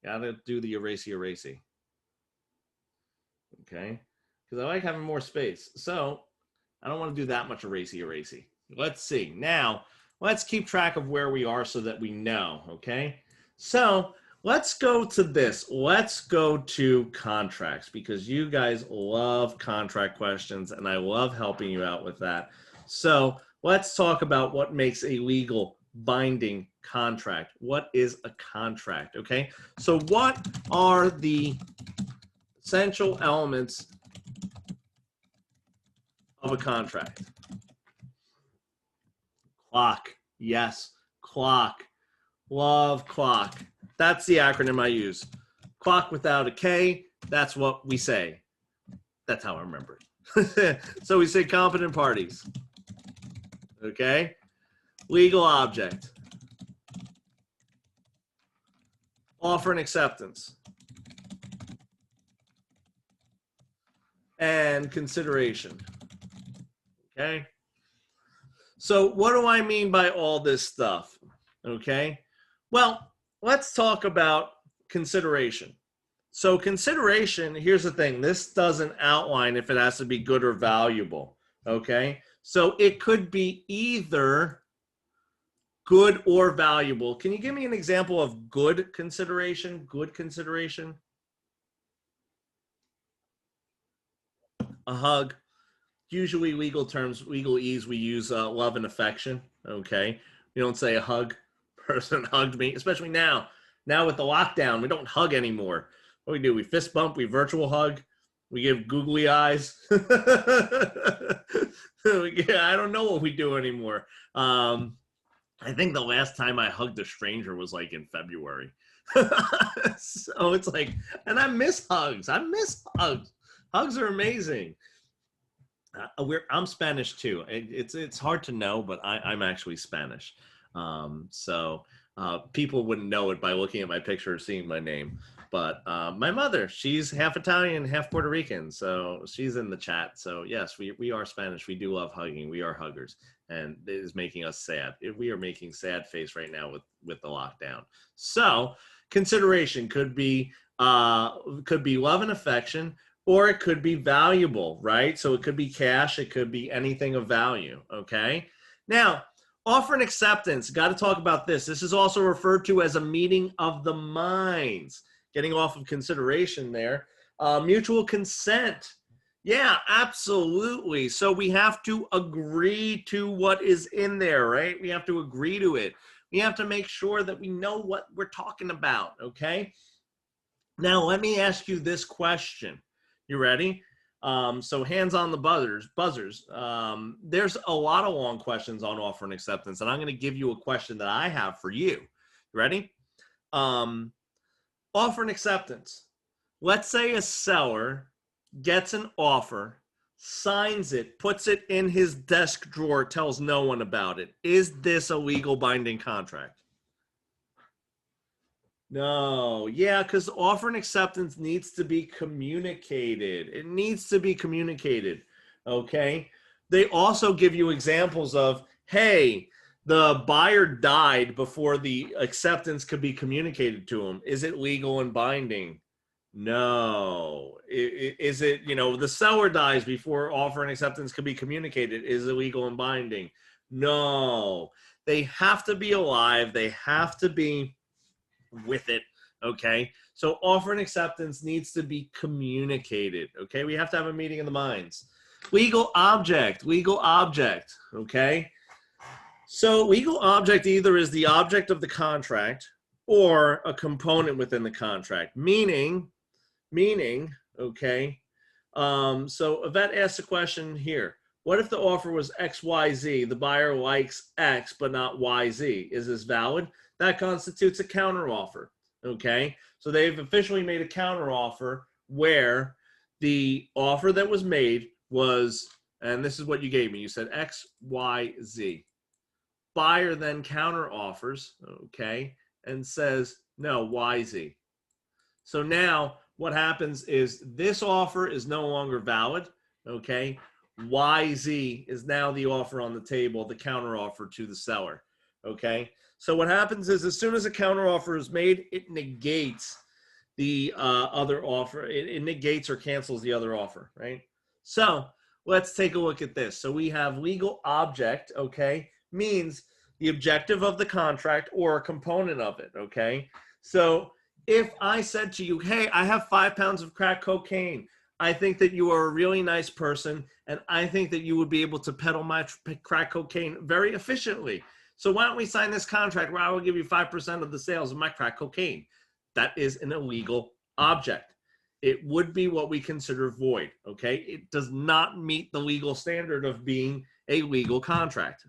Got to do the erasey. Okay. Because I like having more space. So I don't want to do that much erasey. Let's see. Now, let's keep track of where we are so that we know. Okay. So let's go to this. Let's go to contracts, because you guys love contract questions and I love helping you out with that. So let's talk about what makes a legal binding contract. What is a contract? Okay. So what are the essential elements of a contract? Clock. Yes, clock. Love clock. That's the acronym I use. Clock without a K, that's what we say. That's how I remember it. So we say competent parties. Okay? Legal object. Offer and acceptance. And consideration. Okay? So what do I mean by all this stuff? Okay? Well, let's talk about consideration. So consideration, here's the thing. This doesn't outline if it has to be good or valuable. Okay? So it could be either good or valuable. Can you give me an example of good consideration? Good consideration? A hug. Usually legal terms, legalese, we use love and affection. Okay? We don't say a hug. Person hugged me, especially now. Now with the lockdown, we don't hug anymore. What do? We fist bump, we virtual hug, we give googly eyes. I don't know what we do anymore. I think the last time I hugged a stranger was like in February. So it's like, and I miss hugs. I miss hugs. Hugs are amazing. I'm Spanish too. It's hard to know, but I'm actually Spanish. So people wouldn't know it by looking at my picture or seeing my name. But my mother, she's half Italian, half Puerto Rican. So she's in the chat. So yes, we are Spanish. We do love hugging. We are huggers. And it is making us sad. We are making sad face right now with the lockdown. So consideration could be love and affection, or it could be valuable, right? So it could be cash. It could be anything of value, okay? Now, offer and acceptance, got to talk about this. This is also referred to as a meeting of the minds. Getting off of consideration there. Mutual consent. Yeah, absolutely. So we have to agree to what is in there, right? We have to agree to it. We have to make sure that we know what we're talking about, okay? Now, let me ask you this question. You ready? So hands on the buzzers. There's a lot of long questions on offer and acceptance, and I'm going to give you a question that I have for you. You ready? Offer and acceptance. Let's say a seller gets an offer, signs it, puts it in his desk drawer, tells no one about it. Is this a legal binding contract? No. Yeah, because offer and acceptance needs to be communicated. It needs to be communicated. Okay. They also give you examples of, hey, the buyer died before the acceptance could be communicated to him. Is it legal and binding? No. Is it, the seller dies before offer and acceptance could be communicated? Is it legal and binding? No. They have to be alive. They have to be with it. Okay. So offer and acceptance needs to be communicated. Okay. We have to have a meeting of the minds. Legal object. Okay. So legal object either is the object of the contract or a component within the contract, meaning, okay. So Yvette asked a question here. What if the offer was XYZ? The buyer likes X, but not YZ. Is this valid? That constitutes a counteroffer, okay? So they've officially made a counteroffer where the offer that was made was, and this is what you gave me. You said X, Y, Z. Buyer then counteroffers, okay, and says, no, YZ. So now what happens is this offer is no longer valid, okay? YZ is now the offer on the table, the counteroffer to the seller, okay? So what happens is as soon as a counteroffer is made, it negates the other offer. It negates or cancels the other offer, right? So let's take a look at this. So we have legal object, okay, means the objective of the contract or a component of it, okay? So if I said to you, hey, I have 5 pounds of crack cocaine, I think that you are a really nice person, and I think that you would be able to peddle my crack cocaine very efficiently. So why don't we sign this contract where I will give you 5% of the sales of my crack cocaine? That is an illegal object. It would be what we consider void, okay? It does not meet the legal standard of being a legal contract.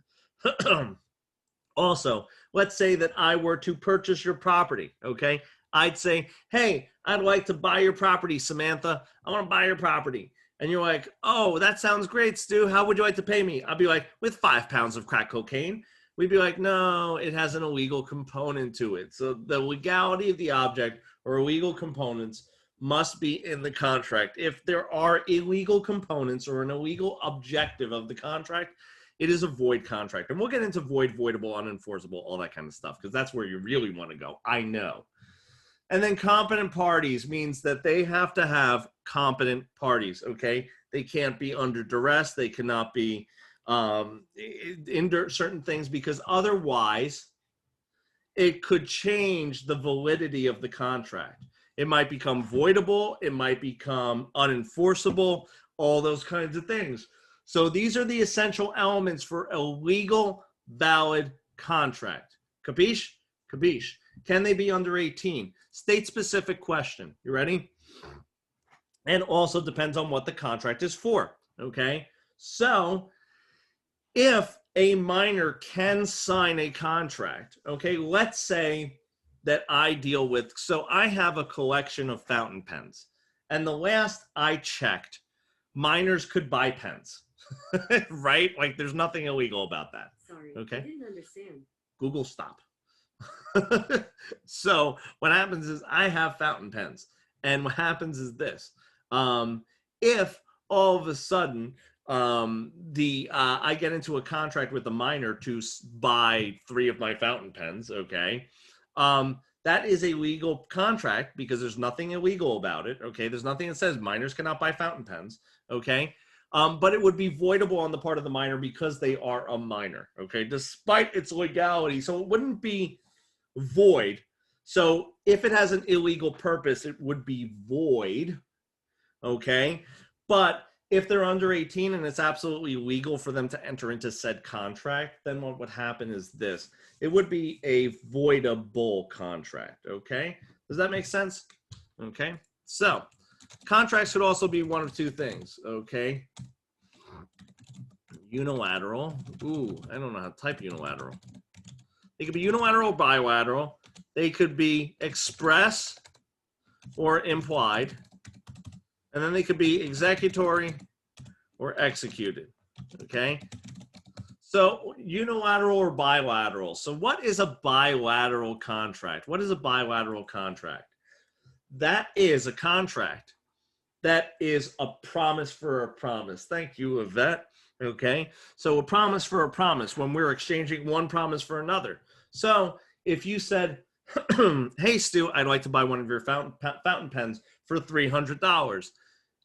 Also, let's say that I were to purchase your property, okay? I'd say, hey, I'd like to buy your property, Samantha. I want to buy your property. And you're like, oh, that sounds great, Stu. How would you like to pay me? I'd be like, with 5 pounds of crack cocaine. We'd be like, no, it has an illegal component to it. So the legality of the object or illegal components must be in the contract. If there are illegal components or an illegal objective of the contract, it is a void contract. And we'll get into void, voidable, unenforceable, all that kind of stuff, because that's where you really want to go. I know. And then competent parties means that they have to have competent parties, okay? They can't be under duress. They cannot be in certain things, because otherwise it could change the validity of the contract. It might become voidable. It might become unenforceable, all those kinds of things. So these are the essential elements for a legal, valid contract. Capiche? Capiche. Can they be under 18? State-specific question. You ready? And also depends on what the contract is for, okay? So if a minor can sign a contract, okay, let's say that I deal with, so I have a collection of fountain pens, and the last I checked, minors could buy pens, right? Like there's nothing illegal about that. Sorry, okay? I didn't understand. Google, stop. So what happens is I have fountain pens, and what happens is this: if all of a sudden I get into a contract with a minor to buy 3 of my fountain pens, okay, that is a legal contract because there's nothing illegal about it. Okay, there's nothing that says minors cannot buy fountain pens. Okay. But it would be voidable on the part of the minor because they are a minor, okay, despite its legality. So it wouldn't be void. So if it has an illegal purpose, it would be void, okay? But if they're under 18 and it's absolutely legal for them to enter into said contract, then what would happen is this. It would be a voidable contract, okay? Does that make sense? Okay, so contracts could also be one of 2 things, okay? Unilateral. Ooh, I don't know how to type unilateral. They could be unilateral or bilateral. They could be express or implied. And then they could be executory or executed, okay? So unilateral or bilateral. So what is a bilateral contract? What is a bilateral contract? That is a contract that is a promise for a promise. Thank you, Yvette. Okay, so a promise for a promise when we're exchanging one promise for another. So if you said, hey, Stu, I'd like to buy one of your fountain pens for $300.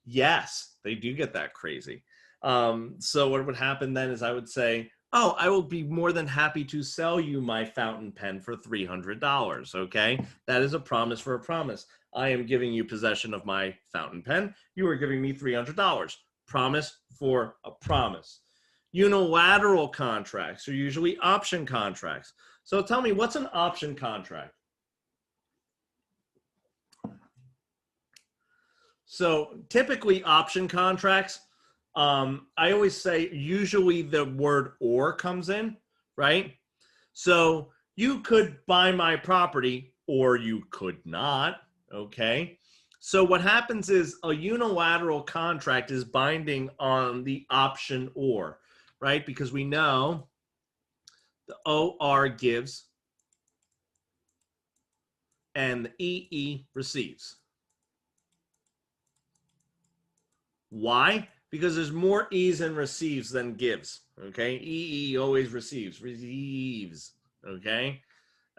Yes, they do get that crazy. So what would happen then is I would say, oh, I will be more than happy to sell you my fountain pen for $300. Okay, that is a promise for a promise. I am giving you possession of my fountain pen. You are giving me $300. Promise for a promise. Unilateral contracts are usually option contracts. So tell me, what's an option contract? So typically option contracts, I always say usually the word or comes in, right? So you could buy my property or you could not, okay? So what happens is a unilateral contract is binding on the option or, right? Because we know the OR gives and the EE receives. Why? Because there's more E's and receives than gives, okay? EE always receives, okay?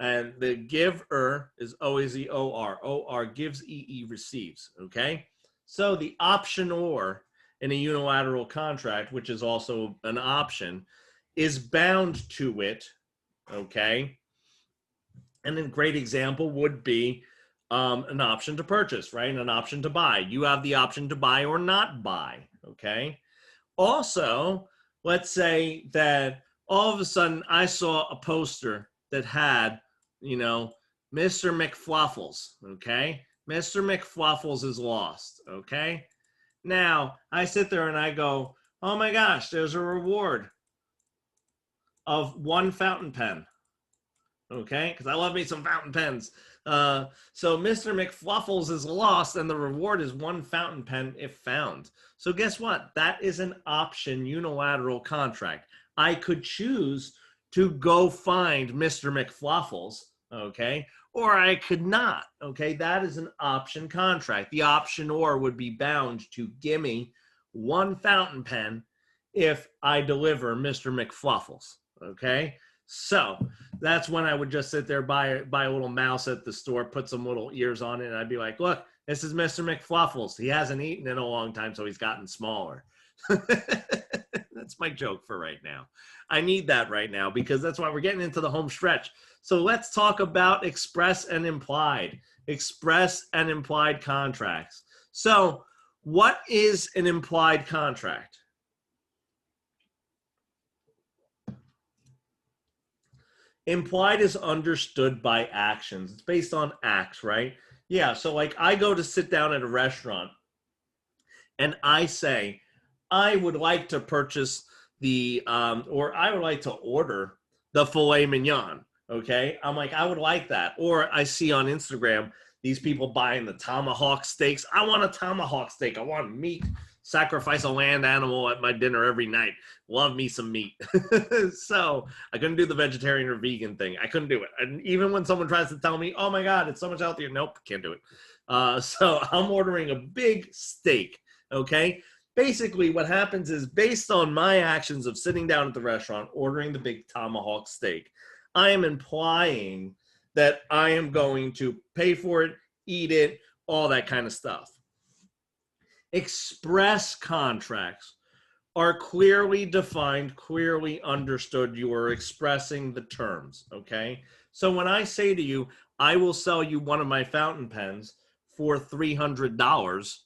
And the giver is always the OR. OR gives, EE receives, okay? So the option or in a unilateral contract, which is also an option, is bound to it, okay? And a great example would be an option to purchase, right? And an option to buy. You have the option to buy or not buy, okay? Also, let's say that all of a sudden I saw a poster that had, you know, Mr. McFluffles, okay? Mr. McFluffles is lost, okay? Now, I sit there and I go, oh my gosh, there's a reward of 1 fountain pen, okay? Because I love me some fountain pens. So Mr. McFluffles is lost, and the reward is 1 fountain pen if found. So guess what? That is an option unilateral contract. I could choose to go find Mr. McFluffles, okay? Or I could not, okay? That is an option contract. The optionor would be bound to give me 1 fountain pen if I deliver Mr. McFluffles, okay? So that's when I would just sit there, buy a little mouse at the store, put some little ears on it, and I'd be like, look, this is Mr. McFluffles. He hasn't eaten in a long time, so he's gotten smaller. That's my joke for right now. I need that right now because that's why we're getting into the home stretch. So let's talk about express and implied. Express and implied contracts. So what is an implied contract? Implied is understood by actions. It's based on acts, right? Yeah, so like I go to sit down at a restaurant and I say, I would like to purchase or I would like to order the filet mignon, okay? I'm like, I would like that. Or I see on Instagram, these people buying the tomahawk steaks. I want a tomahawk steak. I want meat. Sacrifice a land animal at my dinner every night. Love me some meat. So I couldn't do the vegetarian or vegan thing. I couldn't do it. And even when someone tries to tell me, oh my God, it's so much healthier. Nope, can't do it. So I'm ordering a big steak, okay? Basically what happens is based on my actions of sitting down at the restaurant, ordering the big tomahawk steak, I am implying that I am going to pay for it, eat it, all that kind of stuff. Express contracts are clearly defined, clearly understood. You are expressing the terms, okay? So when I say to you, I will sell you one of my fountain pens for $300,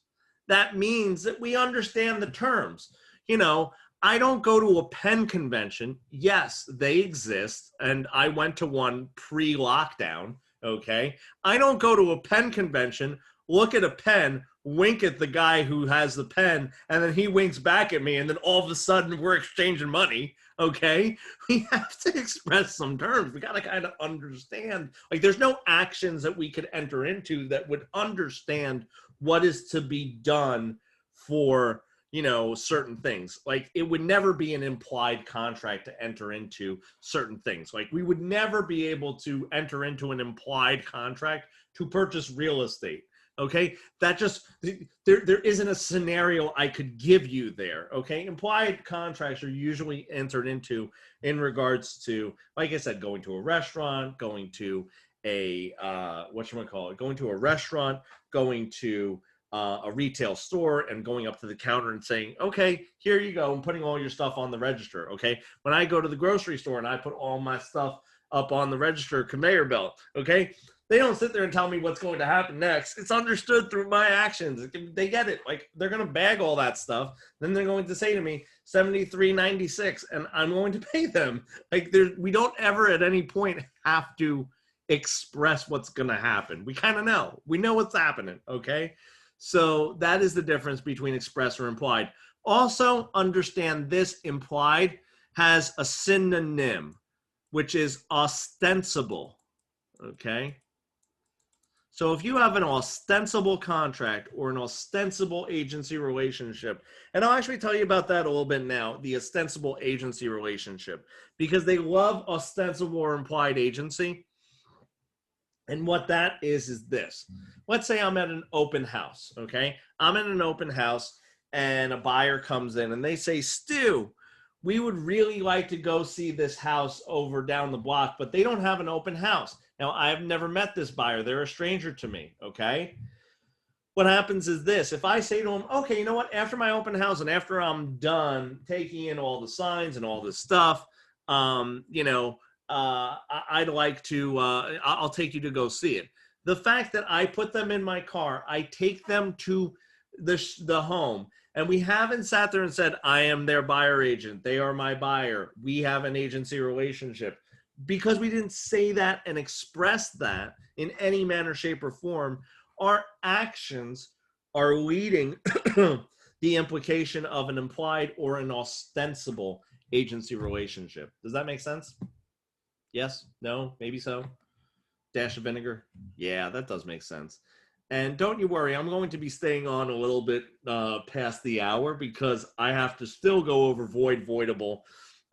that means that we understand the terms. You know, I don't go to a pen convention. Yes, they exist, and I went to one pre-lockdown, okay? I don't go to a pen convention, look at a pen, wink at the guy who has the pen, and then he winks back at me, and then all of a sudden we're exchanging money, okay? We have to express some terms. We got to kind of understand. Like, there's no actions that we could enter into that would understand what is to be done for, you know, certain things. Like, it would never be an implied contract to enter into certain things. Like, we would never be able to enter into an implied contract to purchase real estate. Okay, that just, there isn't a scenario I could give you there. Okay, implied contracts are usually entered into in regards to, like I said, going to a restaurant, going to a going to a restaurant, going to a retail store, and going up to the counter and saying, okay, here you go, and putting all your stuff on the register. Okay, when I go to the grocery store and I put all my stuff up on the register conveyor belt, okay, they don't sit there and tell me what's going to happen next. It's understood through my actions. They get it. Like, they're going to bag all that stuff. Then they're going to say to me, $73.96, and I'm going to pay them. Like, we don't ever at any point have to express what's going to happen. We kind of know. We know what's happening, okay? So that is the difference between express or implied. Also, understand this: implied has a synonym, which is ostensible, okay? So if you have an ostensible contract or an ostensible agency relationship, and I'll actually tell you about that a little bit now, the ostensible agency relationship, because they love ostensible or implied agency. And what that is this. Let's say I'm at an open house, okay? I'm in an open house and a buyer comes in and they say, Stu, we would really like to go see this house over down the block, but they don't have an open house. Now, I've never met this buyer. They're a stranger to me, okay? What happens is this. If I say to them, okay, you know what? After my open house and after I'm done taking in all the signs and all this stuff, you know, I'd like to, I'll take you to go see it. The fact that I put them in my car, I take them to the home, and we haven't sat there and said, I am their buyer agent. They are my buyer. We have an agency relationship. Because we didn't say that and express that in any manner, shape, or form, our actions are leading the implication of an implied or an ostensible agency relationship. Does that make sense? Yes? No? Maybe so? Dash of vinegar? Yeah, that does make sense. And don't you worry, I'm going to be staying on a little bit past the hour because I have to still go over void, voidable,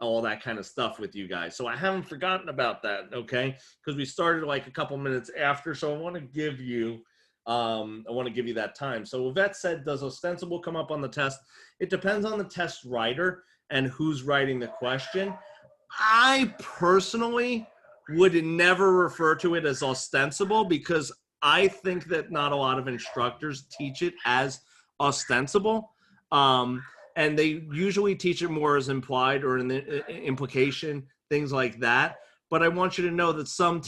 all that kind of stuff with you guys. So I haven't forgotten about that, okay? Because we started like a couple minutes after, so I want to give you that time. So Yvette said, does ostensible come up on the test? It depends on the test writer and who's writing the question. I personally would never refer to it as ostensible because I think that not a lot of instructors teach it as ostensible. And they usually teach it more as implied or in the implication, things like that. But I want you to know that some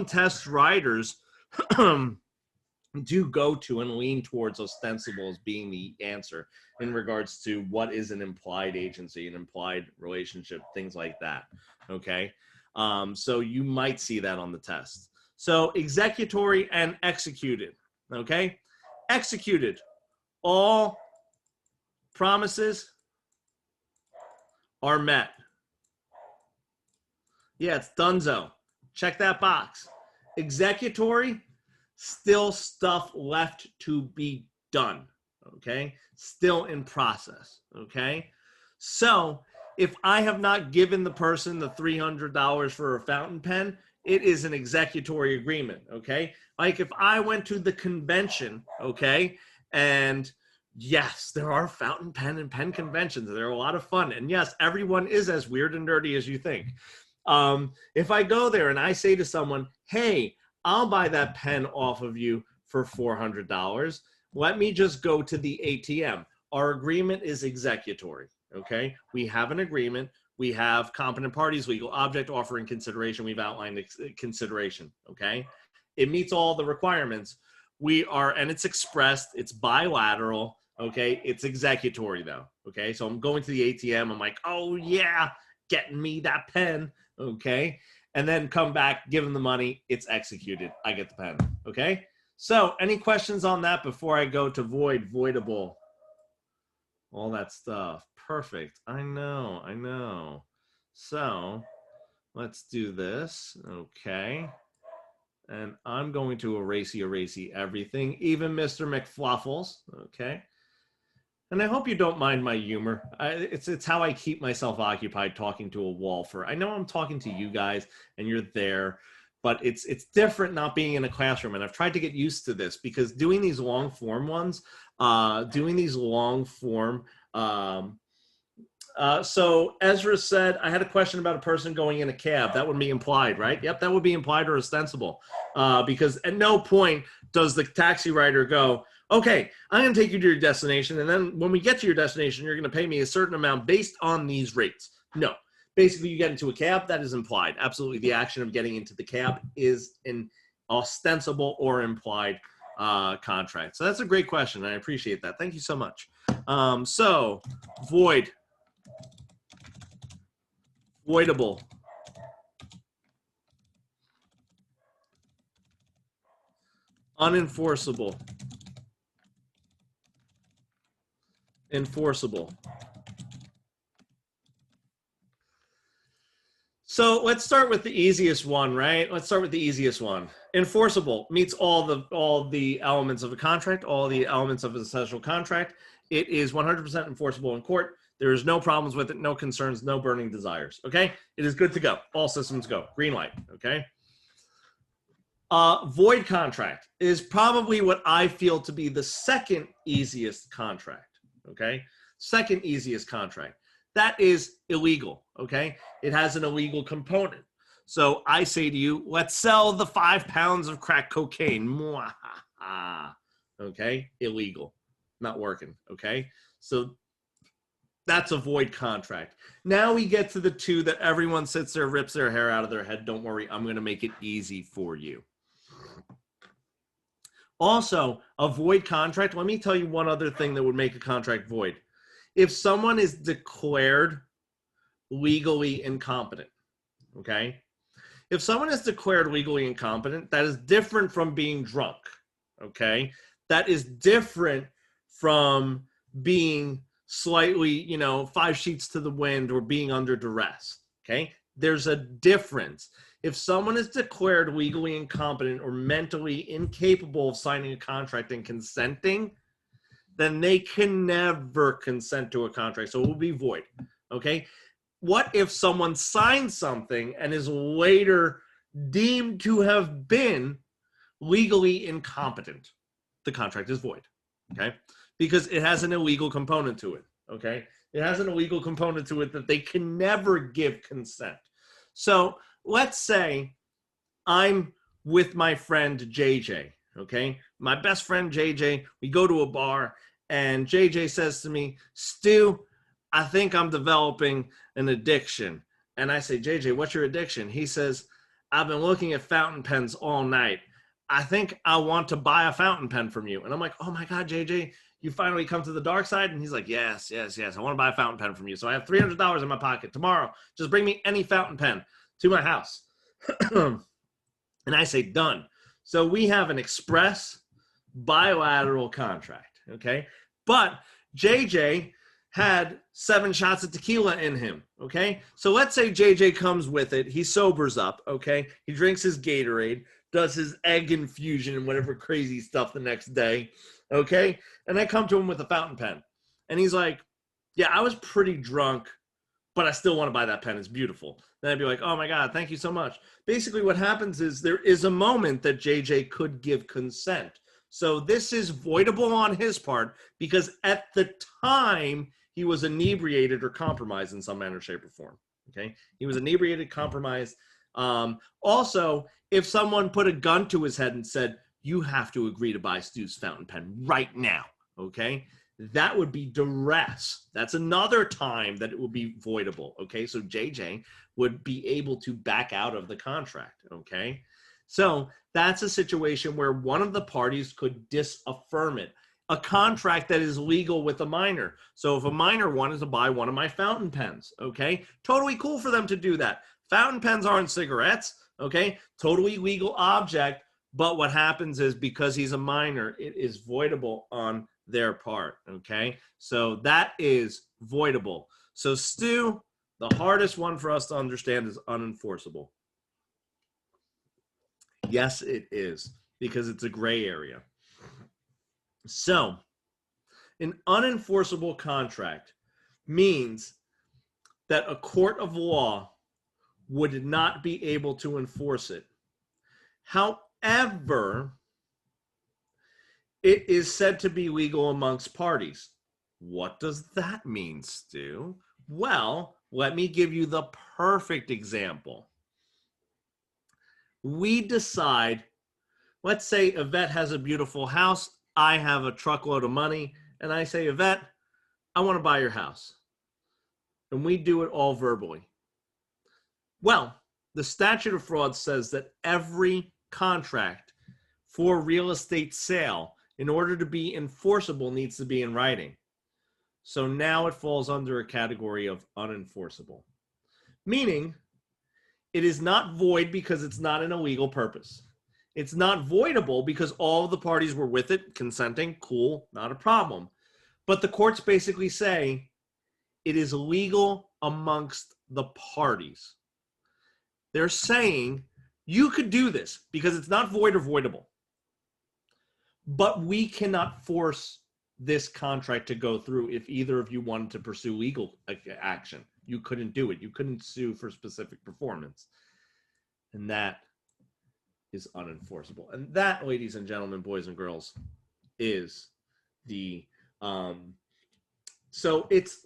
test writers do go to and lean towards ostensible as being the answer in regards to what is an implied agency, an implied relationship, things like that. Okay. So you might see that on the test. So executory and executed. Okay. Executed. All promises are met. Yeah, it's donezo. Check that box. Executory, still stuff left to be done, okay? Still in process, okay? So if I have not given the person the $300 for a fountain pen, it is an executory agreement, okay? Like if I went to the convention, okay, and yes, there are fountain pen and pen conventions. They're a lot of fun. And yes, everyone is as weird and nerdy as you think. If I go there and I say to someone, hey, I'll buy that pen off of you for $400. Let me just go to the ATM. Our agreement is executory, okay? We have an agreement. We have competent parties, legal object, offering consideration. We've outlined consideration, okay? It meets all the requirements. And it's expressed, it's bilateral, okay? It's executory though, okay? So I'm going to the ATM. I'm like, oh yeah, getting me that pen, okay? And then come back, give them the money, it's executed. I get the pen, okay? So any questions on that before I go to void, voidable, all that stuff? Perfect, I know. So let's do this, okay? And I'm going to erasey everything, even Mr. McFluffles, okay? And I hope you don't mind my humor. It's how I keep myself occupied talking to a wall I know I'm talking to you guys and you're there, but it's different not being in a classroom. And I've tried to get used to this because doing these long form ones, so Ezra said, I had a question about a person going in a cab. That would be implied, right? Yep, that would be implied or ostensible because at no point does the taxi rider go, okay, I'm going to take you to your destination, and then when we get to your destination, you're going to pay me a certain amount based on these rates. No. Basically, you get into a cab, that is implied. Absolutely, the action of getting into the cab is an ostensible or implied contract. So that's a great question. I appreciate that. Thank you so much. So, void. Voidable. Unenforceable. Enforceable. So let's start with the easiest one, right? Let's start with the easiest one. Enforceable meets all the elements of a contract, all the elements of an essential contract. It is 100% enforceable in court. There is no problems with it, no concerns, no burning desires, okay? It is good to go. All systems go. Green light, okay? Void contract is probably what I feel to be the second easiest contract, okay? Second easiest contract. That is illegal, okay? It has an illegal component. So I say to you, let's sell the 5 pounds of crack cocaine. Okay? Illegal. Not working, okay? So that's a void contract. Now we get to the two that everyone sits there, rips their hair out of their head. Don't worry, I'm going to make it easy for you. Also, a void contract, let me tell you one other thing that would make a contract void. If someone is declared legally incompetent, okay? If someone is declared legally incompetent, that is different from being drunk, okay? That is different from being slightly, 5 sheets to the wind or being under duress, okay? There's a difference. If someone is declared legally incompetent or mentally incapable of signing a contract and consenting, then they can never consent to a contract. So it will be void. Okay. What if someone signs something and is later deemed to have been legally incompetent? The contract is void. Okay. Because it has an illegal component to it. Okay. It has an illegal component to it that they can never give consent. So let's say I'm with my friend JJ, okay? My best friend JJ, we go to a bar and JJ says to me, Stu, I think I'm developing an addiction. And I say, JJ, what's your addiction? He says, I've been looking at fountain pens all night. I think I want to buy a fountain pen from you. And I'm like, oh my God, JJ, you finally come to the dark side? And he's like, yes. I want to buy a fountain pen from you. So I have $300 in my pocket. Tomorrow, just bring me any fountain pen to my house. And I say, done. So we have an express bilateral contract, okay? But JJ had 7 shots of tequila in him, okay? So let's say JJ comes with it. He sobers up, okay? He drinks his Gatorade, does his egg infusion and whatever crazy stuff the next day, okay? And I come to him with a fountain pen. And he's like, yeah, I was pretty drunk, but I still want to buy that pen. It's beautiful. Then I'd be like, oh my God, thank you so much. Basically what happens is there is a moment that JJ could give consent. So this is voidable on his part because at the time he was inebriated or compromised in some manner, shape, or form. Okay. He was inebriated, compromised. Also, if someone put a gun to his head and said, you have to agree to buy Stu's fountain pen right now. Okay. That would be duress. That's another time that it would be voidable. Okay. So JJ would be able to back out of the contract. Okay. So that's a situation where one of the parties could disaffirm it. A contract that is legal with a minor. So if a minor wanted to buy one of my fountain pens, okay, totally cool for them to do that. Fountain pens aren't cigarettes, okay, totally legal object. But what happens is because he's a minor, it is voidable on their part, okay? So that is voidable. So Stu, the hardest one for us to understand is unenforceable. Yes, it is, because it's a gray area. So an unenforceable contract means that a court of law would not be able to enforce it. However, it is said to be legal amongst parties. What does that mean, Stu? Well, let me give you the perfect example. We decide, let's say Yvette has a beautiful house. I have a truckload of money. And I say, Yvette, I want to buy your house. And we do it all verbally. Well, the statute of frauds says that every contract for real estate sale, in order to be enforceable, needs to be in writing. So now it falls under a category of unenforceable, meaning it is not void because it's not an illegal purpose. It's not voidable because all of the parties were with it, consenting, cool, not a problem. But the courts basically say it is legal amongst the parties. They're saying you could do this because it's not void or voidable. But we cannot force this contract to go through if either of you wanted to pursue legal action. You couldn't do it. You couldn't sue for specific performance. And that is unenforceable. And that, ladies and gentlemen, boys and girls, is the so it's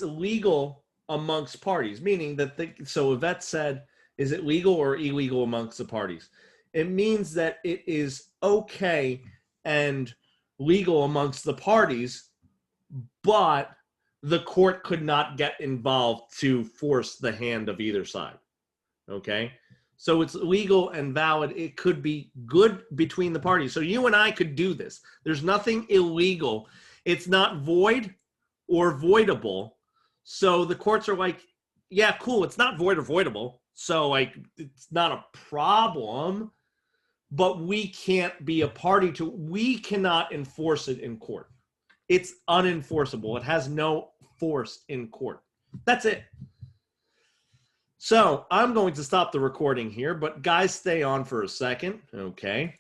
illegal amongst parties, meaning that so Yvette said, is it legal or illegal amongst the parties? It means that it is okay and legal amongst the parties, but the court could not get involved to force the hand of either side. Okay? So it's legal and valid. It could be good between the parties. So you and I could do this. There's nothing illegal. It's not void or voidable. So the courts are like, yeah, cool. It's not void or voidable. So like, it's not a problem, but we can't be a party to, we cannot enforce it in court. It's unenforceable. It has no force in court. That's it. So I'm going to stop the recording here, but guys, stay on for a second, okay?